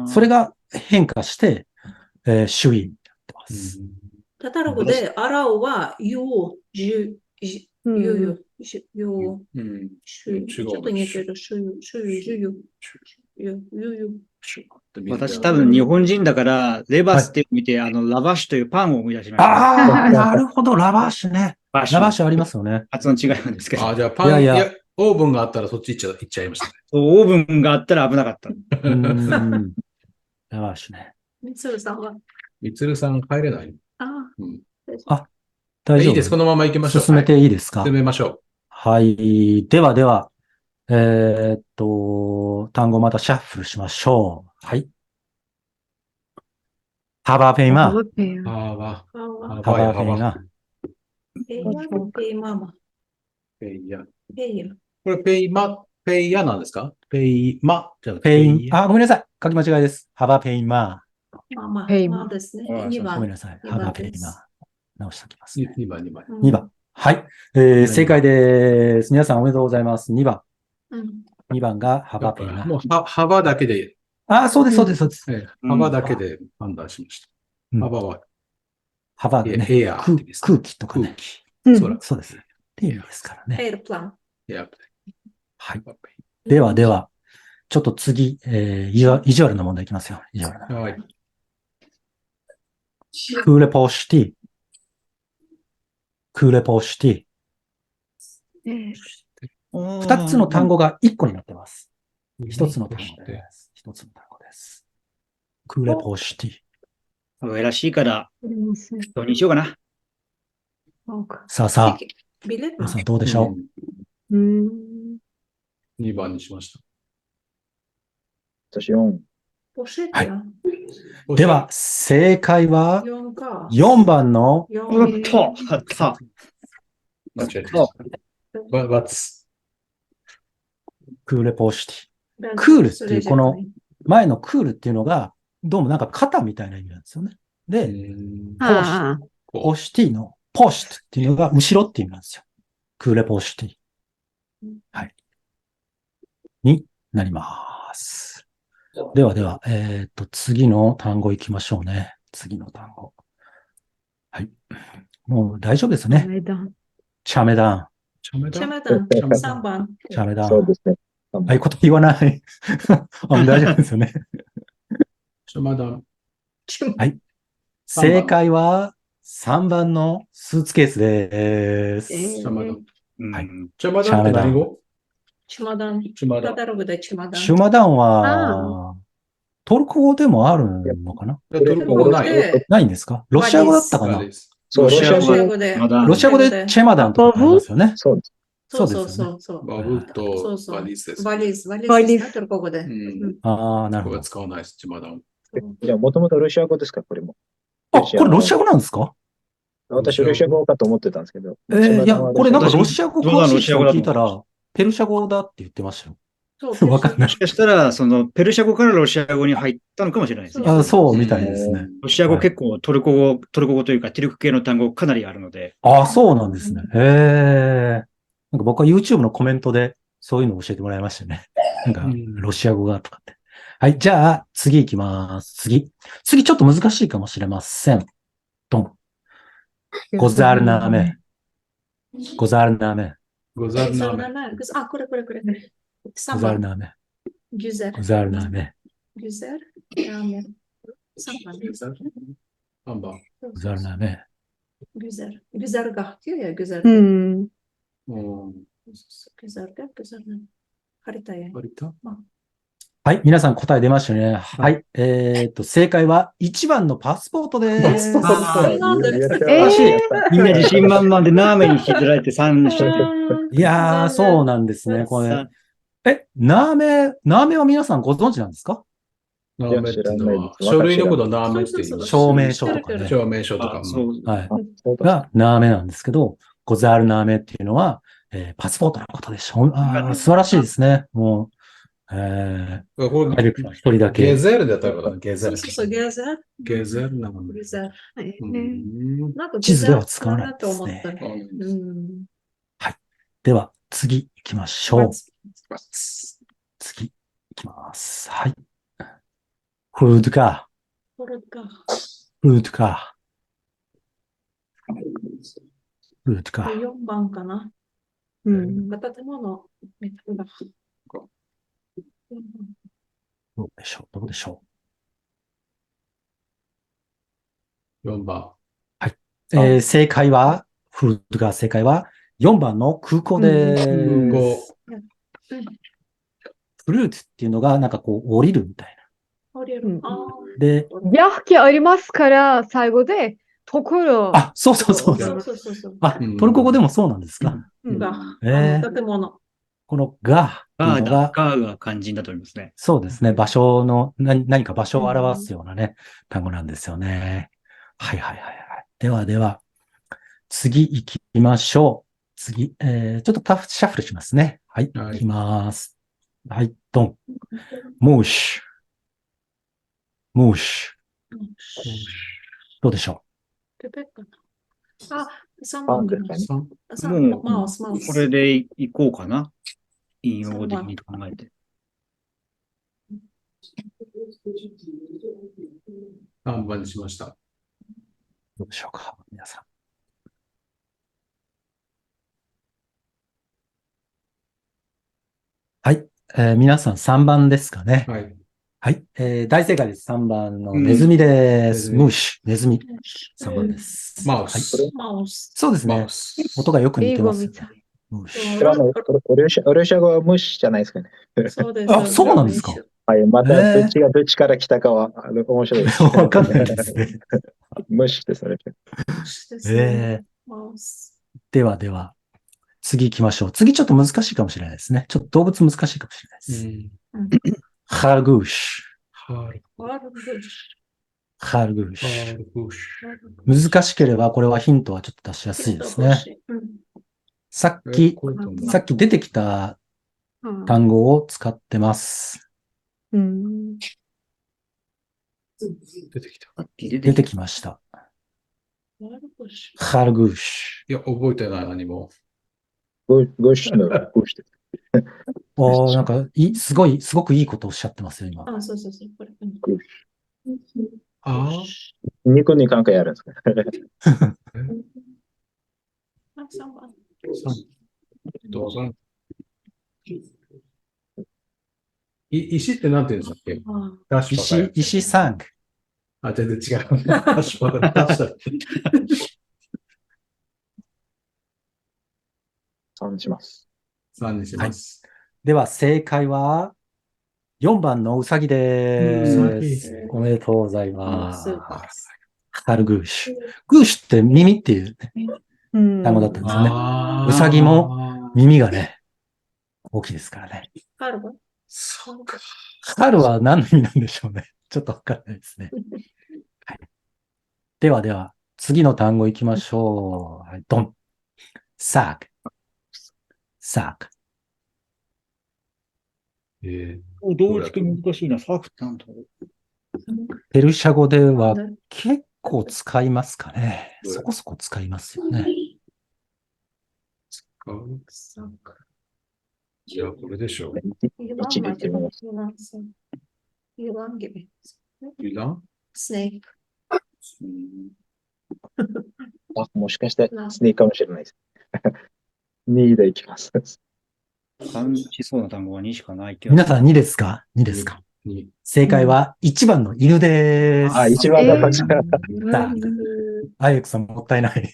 [SPEAKER 1] それが変化して、周囲になってます。
[SPEAKER 5] タタラ語で洗うは、ゆう、じゅ、
[SPEAKER 3] うん
[SPEAKER 5] ゆ、ゆ、
[SPEAKER 2] うん。
[SPEAKER 5] ちょっと似てる、しゅゆ、しゅゆ、じゅゆ、ゆ、ゆ、
[SPEAKER 6] 私多分日本人だから、レバスって見て、ラバッシュというパンを思い出しました。
[SPEAKER 1] ああ、なるほど、ラバッシュね。
[SPEAKER 6] ラ
[SPEAKER 1] ラバッシュありますよね。
[SPEAKER 6] 発音違うんですけど。
[SPEAKER 2] あ、じゃあパン、
[SPEAKER 1] いやいや
[SPEAKER 2] オーブンがあったらそっち行っちゃいましたね。
[SPEAKER 6] オーブンがあったら危なかった。
[SPEAKER 1] ラバッシュね。
[SPEAKER 5] みつるさんは、
[SPEAKER 2] みつるさん帰れない？うん。
[SPEAKER 1] 大丈夫
[SPEAKER 2] いいです。このまま行きましょう。
[SPEAKER 1] 進めていいですか？
[SPEAKER 2] 進めましょ
[SPEAKER 1] はい。では、単語またシャッフルしましょう。はい。ハバペイマ。
[SPEAKER 2] う。あわ。
[SPEAKER 1] ハバペイマ。
[SPEAKER 5] ペイマ、ペイママ、
[SPEAKER 2] ペイヤ。
[SPEAKER 5] ペイヤ。
[SPEAKER 2] これペイヤなんですか？ペイマ。じゃあ
[SPEAKER 1] ペイン、
[SPEAKER 2] ヤ。
[SPEAKER 1] ごめんなさい。書き間違いです。ハバペイマ。
[SPEAKER 5] ママ、
[SPEAKER 3] ペイマ
[SPEAKER 5] マですね。
[SPEAKER 6] あ
[SPEAKER 5] 2番。
[SPEAKER 1] ごめんなさい。ハバペイマ。直しておきますね。
[SPEAKER 2] 2番、2番。
[SPEAKER 1] 2番。はい。正解です。皆さんおめでとうございます。2番。2番がハバペイマ。
[SPEAKER 2] もう幅だけで、
[SPEAKER 1] そうです、そうです、そうです。
[SPEAKER 2] 幅だけで判断しました。
[SPEAKER 1] うん
[SPEAKER 2] 幅は
[SPEAKER 1] 幅がね、
[SPEAKER 2] エアーって意味ですね
[SPEAKER 1] 空気とかね。
[SPEAKER 2] 空気。
[SPEAKER 3] うん
[SPEAKER 2] 空。
[SPEAKER 1] そうです。っていう意味ですからね。
[SPEAKER 5] エルプラン。
[SPEAKER 2] エア。
[SPEAKER 1] はい。では、ちょっと次、意地悪な問題いきますよ。意地悪な問題。
[SPEAKER 2] はい。
[SPEAKER 1] クーレポシティ。クーレポシティ。二つの単語が一個になってます。一つの単語です。一つの単語です。クーレポシティ。
[SPEAKER 6] 可愛らしいから、どうにしようかな。
[SPEAKER 1] さあ、
[SPEAKER 5] ビレッ
[SPEAKER 1] 皆さんどうでしょう？
[SPEAKER 2] 2番にしました。
[SPEAKER 4] 私4。
[SPEAKER 5] ポシェティ
[SPEAKER 1] では、正解は
[SPEAKER 5] 4か。
[SPEAKER 1] 4番の
[SPEAKER 5] 4。
[SPEAKER 6] あった。
[SPEAKER 2] 間違えた。バツ。
[SPEAKER 1] クーレポシティ。クールっていうこの前のクールっていうのが、どうもなんか肩みたいな意味なんですよね。で、ポシティのポシトっていうのが後ろっていう意味なんですよ。クーレポシティ。はい。になります。では、次の単語いきましょうね。次の単語。はい。もう大丈夫ですね。チャメダン。
[SPEAKER 2] チャメ
[SPEAKER 5] チャメ
[SPEAKER 2] ダン。
[SPEAKER 5] ダン。3番。
[SPEAKER 1] チャメダン。
[SPEAKER 4] そうですね。
[SPEAKER 1] ああいうこと言わない。大丈夫ですよね。
[SPEAKER 2] チャメダン。
[SPEAKER 1] はい。正解は3番のスーツケースです。
[SPEAKER 2] チャメダン。
[SPEAKER 1] はい。
[SPEAKER 2] チャメダンって何語？
[SPEAKER 5] チマダン。
[SPEAKER 2] チマダン。
[SPEAKER 5] タタログでチマダン。
[SPEAKER 1] チュマダンは、トルコ語でもあるのかな？
[SPEAKER 2] トルコ語ない。
[SPEAKER 1] ないんですか？ロシア語だったかな？
[SPEAKER 4] そう、ロシア語。
[SPEAKER 5] 語で。
[SPEAKER 1] ロシア語でチェマダンとかありますよね。
[SPEAKER 4] そうです。
[SPEAKER 5] そう。
[SPEAKER 2] バブとバリスです。
[SPEAKER 5] バリス。トルコ語で。
[SPEAKER 1] なるほど。
[SPEAKER 2] 使わないです、チマダン。
[SPEAKER 4] じゃあ、もともとロシア語ですか、これも。
[SPEAKER 1] これロシア語なんですか？
[SPEAKER 4] 私、ロシア語かと思ってたんですけど。
[SPEAKER 1] いや、これなんかロシア語詳しい人聞いたら、ペルシャ語だって言ってましたよ。
[SPEAKER 5] そう
[SPEAKER 1] わかんない
[SPEAKER 6] もしかしたら、その、ペルシャ語からロシア語に入ったのかもしれないですね。
[SPEAKER 1] あ、そうみたいですね。
[SPEAKER 6] ロシア語結構トルコ語というか、テルク系の単語かなりあるので。
[SPEAKER 1] あ、そうなんですね。へえ。なんか僕は YouTube のコメントでそういうのを教えてもらいましたね。なんか、ロシア語がとかって。はい、じゃあ、次行きます。次ちょっと難しいかもしれません。ドン。ゴザールナーメ。ゴザールナーメ。
[SPEAKER 2] ゴザルナーメ。
[SPEAKER 5] あ、これ。
[SPEAKER 1] ゴ
[SPEAKER 5] 3番。
[SPEAKER 1] ザールナーメ。
[SPEAKER 5] ギュゼル。
[SPEAKER 1] ゴザールナーメ。
[SPEAKER 5] ギュゼル。ラーメン。3番。
[SPEAKER 2] 何番
[SPEAKER 1] ゴザールナーメ。
[SPEAKER 5] ギュゼル。ギュゼルが。いやいや、ギュゼ
[SPEAKER 3] う
[SPEAKER 5] ル。
[SPEAKER 3] ん。
[SPEAKER 2] うん。
[SPEAKER 5] ギュゼルが。ギュゼル。ハリタヤ。
[SPEAKER 2] 割と
[SPEAKER 1] はい、皆さん答え出ましたね。はい。正解は1番のパスポートです。
[SPEAKER 4] そう
[SPEAKER 5] なんで
[SPEAKER 4] 言えた
[SPEAKER 1] らしい
[SPEAKER 6] みんな自信満々でナーメに引きずられて3して
[SPEAKER 1] いやー、そうなんですね。これ。ナーメは皆さんご存知なんですか？
[SPEAKER 2] ナーメっていうのは、
[SPEAKER 4] いや知らないです
[SPEAKER 2] 書類のことをナーメって言います。
[SPEAKER 1] 証明書とかね。
[SPEAKER 2] 証明書とか。
[SPEAKER 6] そう。
[SPEAKER 1] はい。
[SPEAKER 4] そうだ
[SPEAKER 1] が、ナーメなんですけど、ゴザールナーメっていうのは、パスポートのことでしょ。素晴らしいですね。もう、
[SPEAKER 2] こ
[SPEAKER 1] ダイレクター一人だけ。
[SPEAKER 2] ゲゼルだったらゲゼル。
[SPEAKER 5] そう、ギュゼル。
[SPEAKER 2] ゲゼルなの
[SPEAKER 5] ギュゼル。なんか
[SPEAKER 1] 地図では使わないで
[SPEAKER 5] と
[SPEAKER 1] すね
[SPEAKER 5] 思った。うん。
[SPEAKER 1] では、次行きましょう。次行きます。はい。フルードカ
[SPEAKER 5] これか。
[SPEAKER 1] ー。フルードカー。フルードカー。
[SPEAKER 5] 4番かな。
[SPEAKER 3] うん。
[SPEAKER 5] 建物。メタルだ。
[SPEAKER 1] どうでしょうどうでしょ
[SPEAKER 2] 4番。
[SPEAKER 1] う正解は、フルードカー正解は4番の空港で
[SPEAKER 2] 空港
[SPEAKER 1] す。フルーツっていうのがなんかこう降りるみたい
[SPEAKER 3] うん
[SPEAKER 1] な。で、
[SPEAKER 3] ヤッキありますから、最後で、ところ。
[SPEAKER 1] あ、そうそうそうそう。
[SPEAKER 5] そう。
[SPEAKER 1] あ、トルコ語でもそうなんですか？
[SPEAKER 3] うん
[SPEAKER 5] が、建物。
[SPEAKER 1] このがっていうのが、
[SPEAKER 6] ガーが肝心だと思いますね。
[SPEAKER 1] そうですね。場所の、何か場所を表すようなね、単語なんですよね。はいはいはいはい。では、次行きましょう。次、ちょっとシャッフルしますね。はい、
[SPEAKER 2] はい
[SPEAKER 1] 行きます。はい、ドン。ムーシュ。ムーシュ。どうでしょ
[SPEAKER 5] ペペかな。あ、3
[SPEAKER 4] パン
[SPEAKER 5] 番かな。
[SPEAKER 4] ですかね。
[SPEAKER 6] もう
[SPEAKER 5] マウス。
[SPEAKER 6] これでいこうかな。引用的にと考えて。
[SPEAKER 2] 何番にしました。
[SPEAKER 1] うどうでしょうか皆さん。はい、皆さん3番ですかね。
[SPEAKER 2] はい。
[SPEAKER 1] はい、大正解です。3番のネズミです。
[SPEAKER 2] うん
[SPEAKER 1] ムーシュ、ネズミ。3番です。
[SPEAKER 2] マウス。
[SPEAKER 1] はい、
[SPEAKER 5] マウス。
[SPEAKER 1] そうですね。
[SPEAKER 2] マウス。
[SPEAKER 1] 音がよく似てますよ
[SPEAKER 3] 英語みたい
[SPEAKER 1] ね。ムーシュ。
[SPEAKER 4] これはロシア語は無視じゃないですかね。
[SPEAKER 5] そうです。
[SPEAKER 1] あそうなんですか
[SPEAKER 4] はい。また、どっちがどっちから来たかは、面白いです。
[SPEAKER 1] わかんないですね。
[SPEAKER 4] 無視ですね。
[SPEAKER 5] マウス。
[SPEAKER 1] では、次行きましょう。次ちょっと難しいかもしれないですね。ちょっと動物難しいかもしれないです。ハルグーシ
[SPEAKER 2] ハル
[SPEAKER 5] ワルブッシ
[SPEAKER 1] ュ。ハルグーシ
[SPEAKER 2] ハ
[SPEAKER 1] ュ。
[SPEAKER 2] ルブッシ
[SPEAKER 1] 難しければこれはヒントはちょっと出しやすいですね。さっ
[SPEAKER 2] ュ。
[SPEAKER 1] き
[SPEAKER 2] これと
[SPEAKER 1] さっき出てきた
[SPEAKER 3] うん
[SPEAKER 1] 単語を使ってます。
[SPEAKER 3] うん。
[SPEAKER 2] 出てきた。
[SPEAKER 1] 出てきました。
[SPEAKER 5] ワルブッシ
[SPEAKER 1] ハルグーシ
[SPEAKER 2] いや、覚えてない、何も。
[SPEAKER 4] ゴッシュのゴッシュです。
[SPEAKER 1] ュ。なんかすごくいいことをおっしゃってますよ、今。
[SPEAKER 5] ュ。あ、そう。これ。
[SPEAKER 2] あ
[SPEAKER 4] 肉に関係あるんですか？
[SPEAKER 5] あ、3番。
[SPEAKER 2] どうぞ。石ってなんて言うんでしたっけ？ダッシュパターン
[SPEAKER 1] 石サング。
[SPEAKER 2] あ、全然違う。ダッシュパターン。ダッシュだって
[SPEAKER 4] 3します。
[SPEAKER 2] 3にします。
[SPEAKER 1] では正解は4番のウサギです。おめでとうございます。ハルグーシュ。グーシュって耳っていう
[SPEAKER 3] うん
[SPEAKER 1] 単語だったんですよね。
[SPEAKER 2] あー
[SPEAKER 1] ウサギも耳がね、大きいですからね。
[SPEAKER 5] ハルバ
[SPEAKER 2] そうか。
[SPEAKER 1] 春は何の意味なんでしょうね。ちょっとわかんないですね。はい、では、次の単語行きましょう。はい、ドン。サーク。サーク。
[SPEAKER 6] どうして難しいな。サーフってなんだろう。
[SPEAKER 1] ペルシャ語では結構使いますかね。そこそこ使いますよね。
[SPEAKER 2] じゃあ、これでしょう。
[SPEAKER 4] 1で言ってみます。
[SPEAKER 5] ユランギビ。
[SPEAKER 2] 油断
[SPEAKER 5] スネーク。
[SPEAKER 4] もしかしてスネークかもしれないです。2でいきます。
[SPEAKER 6] 感じそうな単語は2しかないけど。
[SPEAKER 1] 皆さん2ですか ?2 ですか
[SPEAKER 2] に
[SPEAKER 1] 正解は1番の犬です。
[SPEAKER 4] あ、一番だった。
[SPEAKER 1] さあ、アイエクさんもったいない。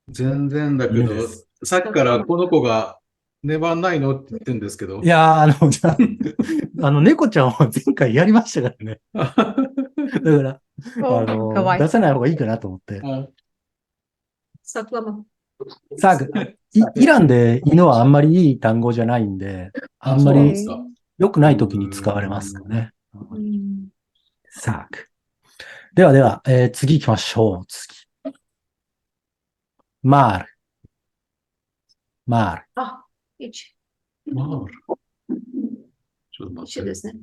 [SPEAKER 2] 全然だけど
[SPEAKER 1] 犬で、す
[SPEAKER 2] さっきからこの子が粘んないのって言ってるんですけど。
[SPEAKER 1] いやー、じゃあ、猫ちゃんは前回やりましたからね。だから、
[SPEAKER 3] かわいい
[SPEAKER 1] 出さない方がいいかなと思って。
[SPEAKER 5] サクラマ。
[SPEAKER 1] さあ、イランで犬はあんまりいい単語じゃないんで、あんまり
[SPEAKER 2] そうなんですか。
[SPEAKER 1] 良くない時に使われますかね。さあ。では、次行きましょう。次。マール。マール。
[SPEAKER 5] あ、1。
[SPEAKER 2] まあ、ちょっと待
[SPEAKER 5] 1
[SPEAKER 2] って。
[SPEAKER 5] ですね。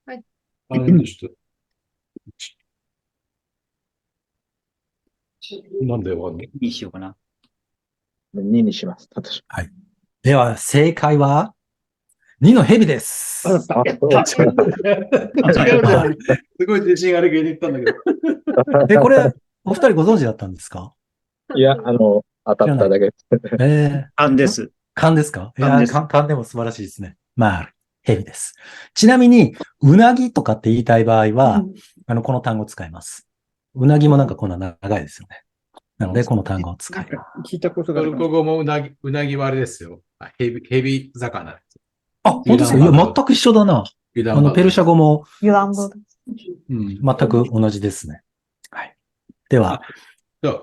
[SPEAKER 5] はい。
[SPEAKER 2] あれでした。なんでわかんない
[SPEAKER 6] にしようかな。
[SPEAKER 4] 2にします。私。
[SPEAKER 1] では、正解は、2の蛇です。
[SPEAKER 2] 違うじゃん。すごい自信あるげに言ったんだけど。
[SPEAKER 1] これ、お二人ご存知だったんですか
[SPEAKER 4] いや、当たっただけです。
[SPEAKER 6] 勘です。
[SPEAKER 1] 勘ですかいや
[SPEAKER 6] 勘です
[SPEAKER 1] 勘でも素晴らしいですね。マール。蛇です。ちなみに、うなぎとかって言いたい場合は、この単語を使います。うなぎもなんかこんな長いですよね。なので、この単語を使います。
[SPEAKER 6] 聞いたことがあるかも。
[SPEAKER 2] トルコ語もうなぎはあれですよ。ヘビ魚です。
[SPEAKER 1] あ、本当ですかいや、全く一緒だな。ペルシャ語も
[SPEAKER 3] ユラン語。
[SPEAKER 2] うん。
[SPEAKER 1] 全く同じですね。はい。では、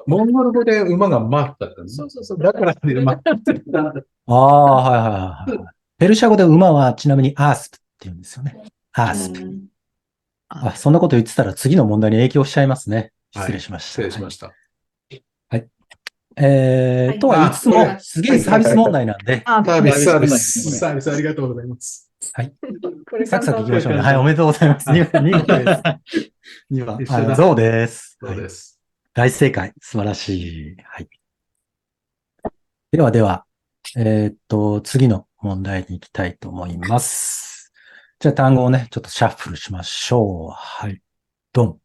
[SPEAKER 2] モンゴル語で馬がマッだったんです。
[SPEAKER 5] そう。
[SPEAKER 2] だからね、マッって言ったんだ。
[SPEAKER 1] はい。ペルシャ語で馬はちなみにアースプって言うんですよね。アースプ。そんなこと言ってたら次の問題に影響しちゃいますね。失礼しました。
[SPEAKER 2] 失礼しました。
[SPEAKER 1] とは言いつつも、すげえサービス問題なんで、
[SPEAKER 2] サービス
[SPEAKER 6] サービス
[SPEAKER 2] サービスありがとうございます。
[SPEAKER 1] サクサク行きましょうね。はい、おめでとうございます。2番です。2番。
[SPEAKER 2] 一緒だ
[SPEAKER 1] ゾウです。
[SPEAKER 2] そうです。
[SPEAKER 1] 大正解。素晴らしい。はい。では、次の問題に行きたいと思います。じゃあ単語をね、ちょっとシャッフルしましょう。はい。ドン。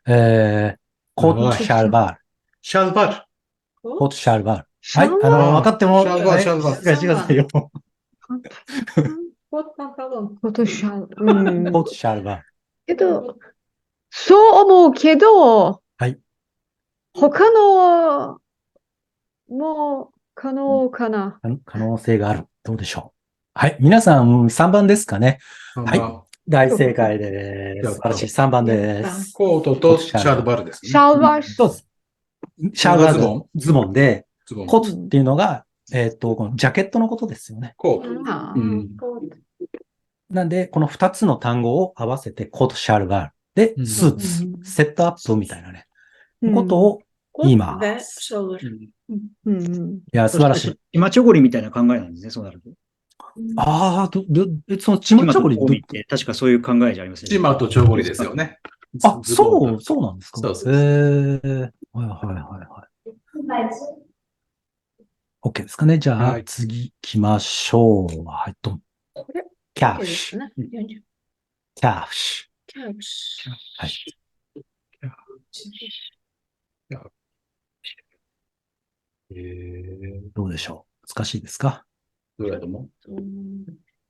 [SPEAKER 1] コートシャルバール。
[SPEAKER 2] シャルバル。
[SPEAKER 1] コートシャルバール。
[SPEAKER 3] シャルバール
[SPEAKER 1] はい、分かっても、
[SPEAKER 2] シャルバールシャルバール
[SPEAKER 1] 静かにしてくださいよ。
[SPEAKER 5] コートパンタロン。
[SPEAKER 3] 今年は、
[SPEAKER 1] コートシャルバール。
[SPEAKER 3] けど、そう思うけど、
[SPEAKER 1] はい。
[SPEAKER 3] 他のも可能かな。
[SPEAKER 1] 可能性がある。どうでしょう。はい。皆さん、3番ですかね。はい。大正解です。素晴らしい。3番です。
[SPEAKER 2] コートとシャルバルですね。
[SPEAKER 3] シャルバー
[SPEAKER 1] そうです。シャルバールズボンで、
[SPEAKER 2] ズボン
[SPEAKER 1] コートっていうのが、このジャケットのことですよね。
[SPEAKER 2] コート。
[SPEAKER 3] あ
[SPEAKER 1] なんで、この2つの単語を合わせてコートシャルバールで、
[SPEAKER 2] うん
[SPEAKER 1] スーツ、セットアップみたいなね、ことを言います。いや、素晴らしい。
[SPEAKER 6] 今ちょごりみたいな考えなんですね、そうなると。
[SPEAKER 1] ああ、そのチマチョゴリ
[SPEAKER 6] 今とチョゴリって確かそういう考えじゃありません
[SPEAKER 2] チマとチョゴリですよね。
[SPEAKER 1] あ、そうなんですか。
[SPEAKER 2] そう
[SPEAKER 1] はい。OK ですかね。じゃあ、次行きましょう。はい、ドン。キャッシュ。キャッシュ。はい。どうでしょう。難しいですか？
[SPEAKER 2] どれだと思う？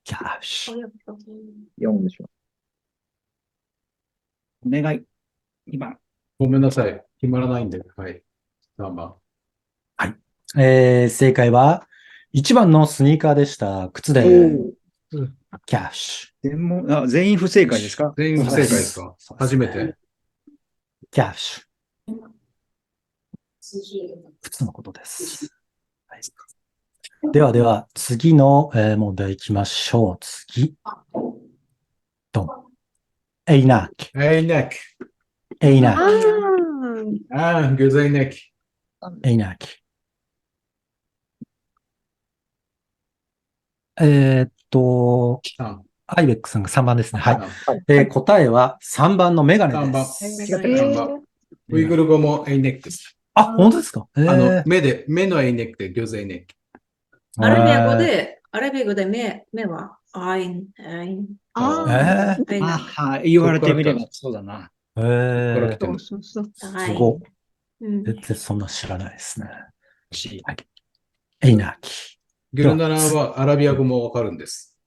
[SPEAKER 1] キャッシュ。
[SPEAKER 4] 4でしょ。
[SPEAKER 6] お願い。2番。
[SPEAKER 2] ごめんなさい。決まらないんで。はい。3番。
[SPEAKER 1] 正解は、1番のスニーカーでした。靴で、キャッシュ。
[SPEAKER 6] 全員不正解ですか？
[SPEAKER 2] 全員不正解ですか？初めて。
[SPEAKER 1] キャッシュ。靴のことです。はい、では、次の、問題行きましょう。次。ドン。エイナック。
[SPEAKER 2] エイナック。
[SPEAKER 1] エイナック。
[SPEAKER 2] グザイネック。
[SPEAKER 1] エイナック。
[SPEAKER 2] あ、
[SPEAKER 1] アイベックさんが3番ですね。はい。
[SPEAKER 2] あ
[SPEAKER 1] 答えは3番のメガネ
[SPEAKER 2] 3
[SPEAKER 1] で
[SPEAKER 2] 番。
[SPEAKER 1] す。
[SPEAKER 3] えー
[SPEAKER 2] ウイグル語もエイネックです。
[SPEAKER 1] あ、本当ですか？
[SPEAKER 2] 目のエイネックで餃子エイネック。
[SPEAKER 5] アラビア語で目はアイン。
[SPEAKER 3] あー
[SPEAKER 6] あはい、言われてみればそうだな。
[SPEAKER 3] そうそうそう。
[SPEAKER 1] すごい。
[SPEAKER 5] うん
[SPEAKER 1] 全然そんな知らないですね。
[SPEAKER 6] し
[SPEAKER 1] エイナーキ。
[SPEAKER 2] ギルナラはアラビア語もわかるんです。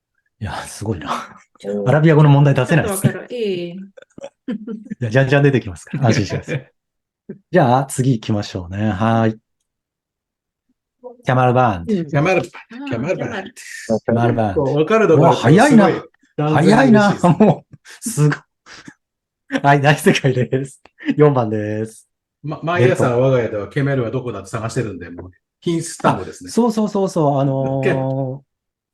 [SPEAKER 1] いや、すごいな。
[SPEAKER 4] お
[SPEAKER 1] アラビア語の問題出せないですね。
[SPEAKER 5] ちょっとわかる。いい。
[SPEAKER 1] いや、じゃんじゃん出てきますから。安心してください。じゃあ、次行きましょうね。はい。キャマルバンド。
[SPEAKER 2] キャマル
[SPEAKER 5] キ
[SPEAKER 2] ャマルバン
[SPEAKER 1] キャマルバンド。
[SPEAKER 2] わかるの
[SPEAKER 1] うわ早いな早いな。
[SPEAKER 2] も
[SPEAKER 1] もう、すごい。はい、大正解です。4番です。
[SPEAKER 2] う。毎朝我が家ではケメルはどこだって探してるんで、もう品質単語ですね。
[SPEAKER 1] そうそうそうそう。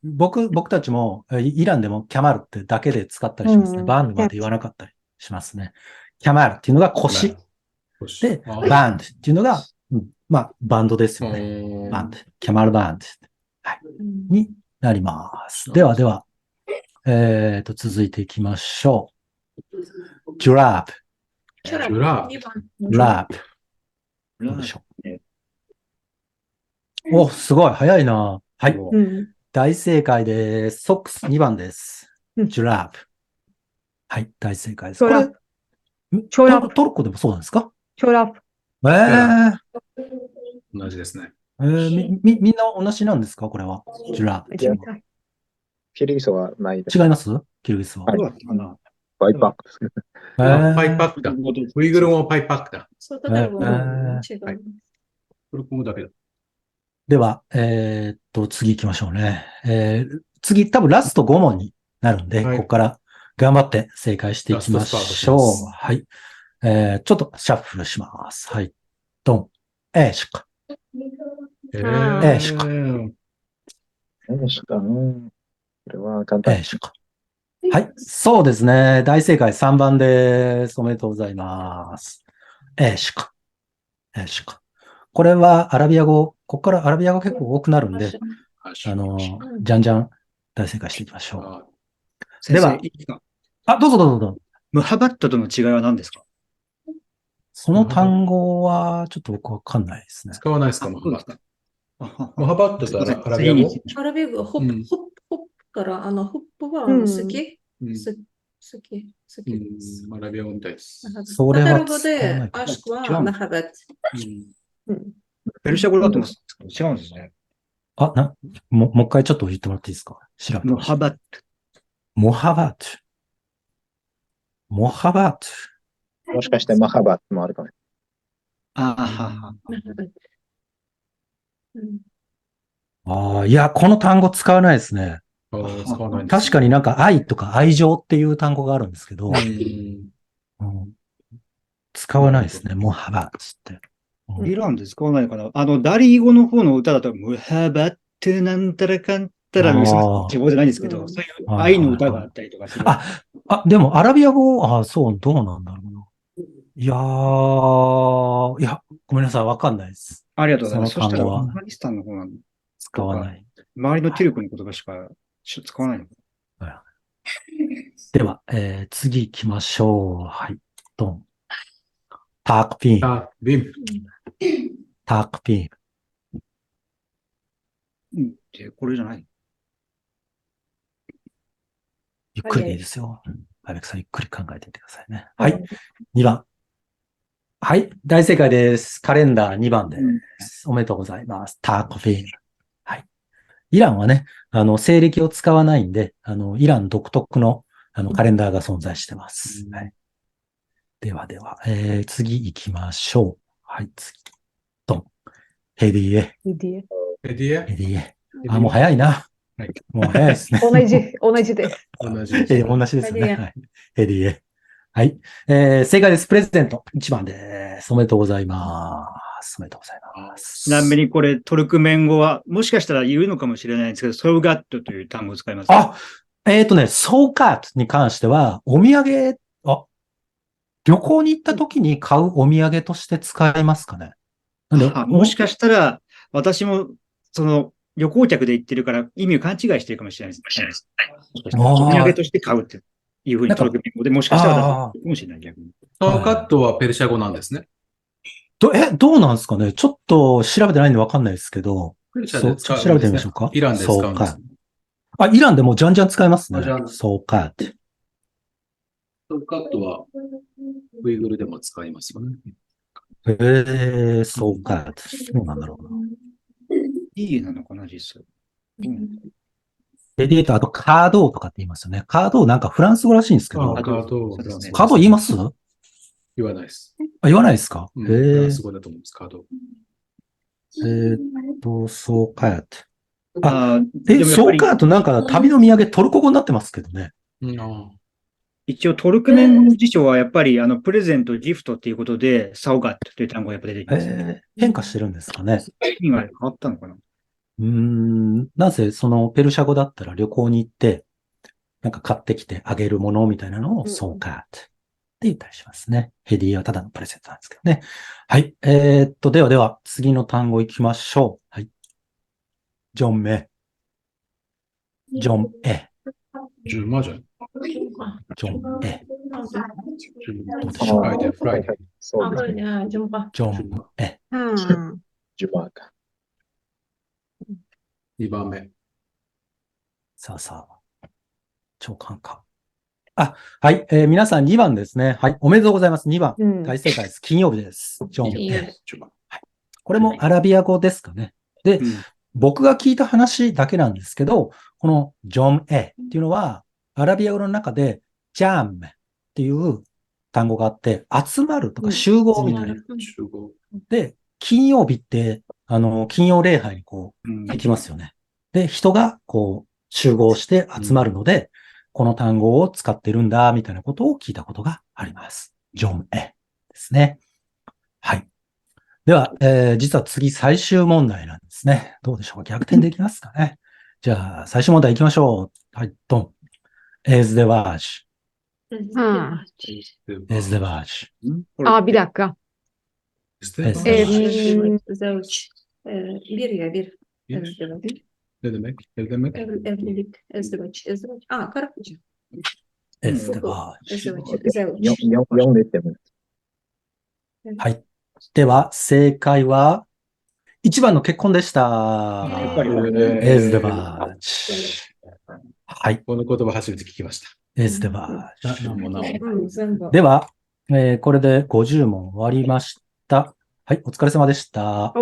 [SPEAKER 1] 僕たちも、イランでもキャマルってだけで使ったりしますね。
[SPEAKER 3] うん
[SPEAKER 1] バンドまで言わなかったりしますね。キャマルっていうのが腰。で、バンドっていうのが、まあ、バンドですよね。バンド。キャマルバンド。はい。になります。ではでは、続いていきましょう。ジュラープ。
[SPEAKER 5] ジュラ
[SPEAKER 2] ジュラ
[SPEAKER 5] 2番。
[SPEAKER 1] ラープ。どうでしょう。お、すごい。早いな。はい。
[SPEAKER 3] うん。
[SPEAKER 1] 大正解です。ソックス2番です。
[SPEAKER 3] うん
[SPEAKER 1] ジュラープ。はい。大正解です。
[SPEAKER 3] チョラ
[SPEAKER 1] これ、
[SPEAKER 3] チョラプ
[SPEAKER 1] トルコでもそうなんですか？
[SPEAKER 3] チョラプ。
[SPEAKER 2] 同じですね。
[SPEAKER 1] みんな同じなんですか？これは。ジュラープ。
[SPEAKER 3] 一みたい。
[SPEAKER 4] キリギリスはないです。
[SPEAKER 1] 違いますキルギスは。
[SPEAKER 4] はい
[SPEAKER 6] どうだったかな。
[SPEAKER 4] バイパックです。
[SPEAKER 2] パイパックだ。ウイグル語もパイパックだ。
[SPEAKER 5] そうだから違う。
[SPEAKER 2] トルコ語だけだ。
[SPEAKER 1] では、次行きましょうね。次、多分ラスト5問になるんで、
[SPEAKER 2] はい
[SPEAKER 1] ここから頑張って正解していきま
[SPEAKER 2] ラストスパート
[SPEAKER 1] しょう。
[SPEAKER 2] します
[SPEAKER 1] はい。ちょっとシャッフルします。はい。ドン。シュカ。シュカ。
[SPEAKER 4] 何しかこれは簡単。
[SPEAKER 1] シュカ。はい。そうですね。大正解3番です。おめでとうございます。シュカ。シュカ。これはアラビア語、ここからアラビア語結構多くなるんで、じゃんじゃん大正解していきましょう。
[SPEAKER 6] 先
[SPEAKER 1] では
[SPEAKER 6] 生、いいですか？
[SPEAKER 1] どうぞどうぞどうぞ。
[SPEAKER 6] ムハバットとの違いは何ですか？
[SPEAKER 1] その単語はちょっと僕わかんないですね。
[SPEAKER 2] 使わないですか、モハバット。
[SPEAKER 6] あ
[SPEAKER 2] モハバットとアラビア語
[SPEAKER 5] アラビア語、ホップから、ホップは
[SPEAKER 3] うん
[SPEAKER 5] 好き
[SPEAKER 2] うん
[SPEAKER 5] 好きです。
[SPEAKER 2] アラビア語みたいです。
[SPEAKER 1] それは
[SPEAKER 5] カタル語
[SPEAKER 1] 使わない
[SPEAKER 5] で、
[SPEAKER 1] か
[SPEAKER 5] アシクはマハバット。
[SPEAKER 6] ペルシャ語だと思ってたんですけど違うんですね。
[SPEAKER 1] もう一回ちょっと言ってもらっていいですか？調べて
[SPEAKER 6] ム
[SPEAKER 1] ました。
[SPEAKER 6] ハバット。
[SPEAKER 1] モハバート。モハバート。
[SPEAKER 4] もしかしてマハバットもあるかも。
[SPEAKER 6] ああ、はは。
[SPEAKER 1] いや、この単語使わないですね。
[SPEAKER 2] 使わないんです
[SPEAKER 1] 確かになんか愛とか愛情っていう単語があるんですけど、使わないですね。モハバートって。
[SPEAKER 6] イランで使わないかな。ダリー語の方の歌だと、ムハバットなんたらかんたら、地方じゃないんですけど、そういう愛の歌があったりとかする。
[SPEAKER 1] でもアラビア語、そう、どうなんだろうな。いや、ごめんなさい、わかんないです。
[SPEAKER 6] ありがとうございます。
[SPEAKER 1] その単語は
[SPEAKER 6] そしたら、アフガニスタンの方なんだ。
[SPEAKER 1] 使わない。
[SPEAKER 6] 周りのテルクの言葉しか使わないの。
[SPEAKER 1] では、次行きましょう。はい。ドン。タークピン。タークピン。
[SPEAKER 6] これじゃない。
[SPEAKER 1] ゆっくりでいいですよ。アレクさん、ゆっくり考えてみてくださいね。はい。2番。はい。大正解です。カレンダー2番です。おめでとうございます。タークピン。はい。イランはね、西暦を使わないんで、イラン独特の、カレンダーが存在してます。はい。ではでは、次行きましょう。はい、次。ドン。ヘディエ。
[SPEAKER 2] ヘディエ
[SPEAKER 1] もう早いな。もう早いですね。
[SPEAKER 3] 同じです。
[SPEAKER 1] 同じですね。はい。ヘディエ。はい。正解です。プレゼント。1番です。おめでとうございます。おめでとうございます。
[SPEAKER 6] ちなみにこれ、トルクメン語は、もしかしたら言うのかもしれないんですけど、ソウガットという単語を使います。
[SPEAKER 1] ソーカートに関しては、お土産、旅行に行った時に買うお土産として使えますかね？
[SPEAKER 6] もしかしたら、私も、旅行客で行ってるから意味を勘違いしてるかもしれないです。もしかしたら
[SPEAKER 1] あー
[SPEAKER 6] お土産として買うっていうふうにトルクメン語でもしかしたら出てくるかもしれない、逆に。
[SPEAKER 2] サウカットはペルシャ語なんですね。
[SPEAKER 1] どうなんですかね。ちょっと調べてないんでわかんないですけど。
[SPEAKER 2] ペルシャ
[SPEAKER 1] そう、
[SPEAKER 2] で使うんですね
[SPEAKER 1] 調べてみましょうか。
[SPEAKER 2] イランで使うんです
[SPEAKER 1] そうか。あ、イランでもじゃんじゃん使いますね
[SPEAKER 2] あじゃ。あ
[SPEAKER 1] そうかって。
[SPEAKER 2] サウカットはウイグルでも使いますよね。
[SPEAKER 1] そうかって。そうなんだろうな。
[SPEAKER 6] いいなのかな、実際。
[SPEAKER 1] レディエート、あとカードとかって言いますよね。カードなんかフランス語らしいんですけど
[SPEAKER 2] あ、カード
[SPEAKER 6] そうですね
[SPEAKER 1] カード言いますあ、
[SPEAKER 2] 言わないです。
[SPEAKER 1] 言わないですか
[SPEAKER 2] うん、フラ
[SPEAKER 1] へ
[SPEAKER 2] ンス語だと思うんです、カード。
[SPEAKER 1] そうかって。
[SPEAKER 6] あーでもやっ
[SPEAKER 1] そう
[SPEAKER 6] ぱり
[SPEAKER 1] かとなんか旅の土産トルコ語になってますけどね。
[SPEAKER 2] うん、
[SPEAKER 6] 一応トルクメン辞書はやっぱりプレゼント、ギフトっていうことで、サオガットという単語がやっぱ出てきますね。
[SPEAKER 1] 変化してるんですかね。
[SPEAKER 6] 意味が変わったのかな。
[SPEAKER 1] なぜそのペルシャ語だったら旅行に行って、なんか買ってきてあげるものみたいなのをそうかって言ったりしますね。ヘディはただのプレゼントなんですけどね。はい。では次の単語行きましょう。はい。ジョンメ。ジョンエ。
[SPEAKER 2] ジュマじゃん。
[SPEAKER 1] ジョンエ。
[SPEAKER 2] どうでしょう。フライデー、フライデー。
[SPEAKER 4] そうですね。
[SPEAKER 1] ジョンエ。
[SPEAKER 3] うん。
[SPEAKER 4] ジュマーか。
[SPEAKER 2] 2番目。
[SPEAKER 1] さあ。超簡単。はい。皆さん2番ですね。はい。おめでとうございます。2番。
[SPEAKER 3] うん
[SPEAKER 1] 大正解です。金曜日です。ジョン
[SPEAKER 5] 金曜日
[SPEAKER 1] エ。これもアラビア語ですかね。で、僕が聞いた話だけなんですけど、このジョンエっていうのは、アラビア語の中でジャムっていう単語があって、集まるとか集合みたいな。
[SPEAKER 2] 集合。
[SPEAKER 1] で、金曜日って、金曜礼拝に行きますよね。で、人が集合して集まるので、この単語を使ってるんだ、みたいなことを聞いたことがあります。ジョンエですね。はい。では、実は次最終問題なんですね。どうでしょうか？逆転できますかね？じゃあ、最終問題行きましょう。はい、ドン。Ez de var. Ez de var.
[SPEAKER 3] Aa, bir dakika.
[SPEAKER 2] İstemez.
[SPEAKER 5] Zevç. Bir ya bir.
[SPEAKER 2] Ne demek? Ne demek?
[SPEAKER 5] Evlilik. Ezdivaç. Ezdivaç. Karı koca.
[SPEAKER 1] Ez de var.
[SPEAKER 5] Ezdivaç.
[SPEAKER 4] 読んでっても。
[SPEAKER 1] はい。では、正解は、1番の結婚でした。
[SPEAKER 6] やっぱり
[SPEAKER 1] Ez de var. はい。
[SPEAKER 2] この言葉初めて聞きました。
[SPEAKER 1] Ez de var.
[SPEAKER 2] なんもなんも。
[SPEAKER 5] うん、全部。
[SPEAKER 1] では、これで50問終わりました。はい、お疲れ様でした。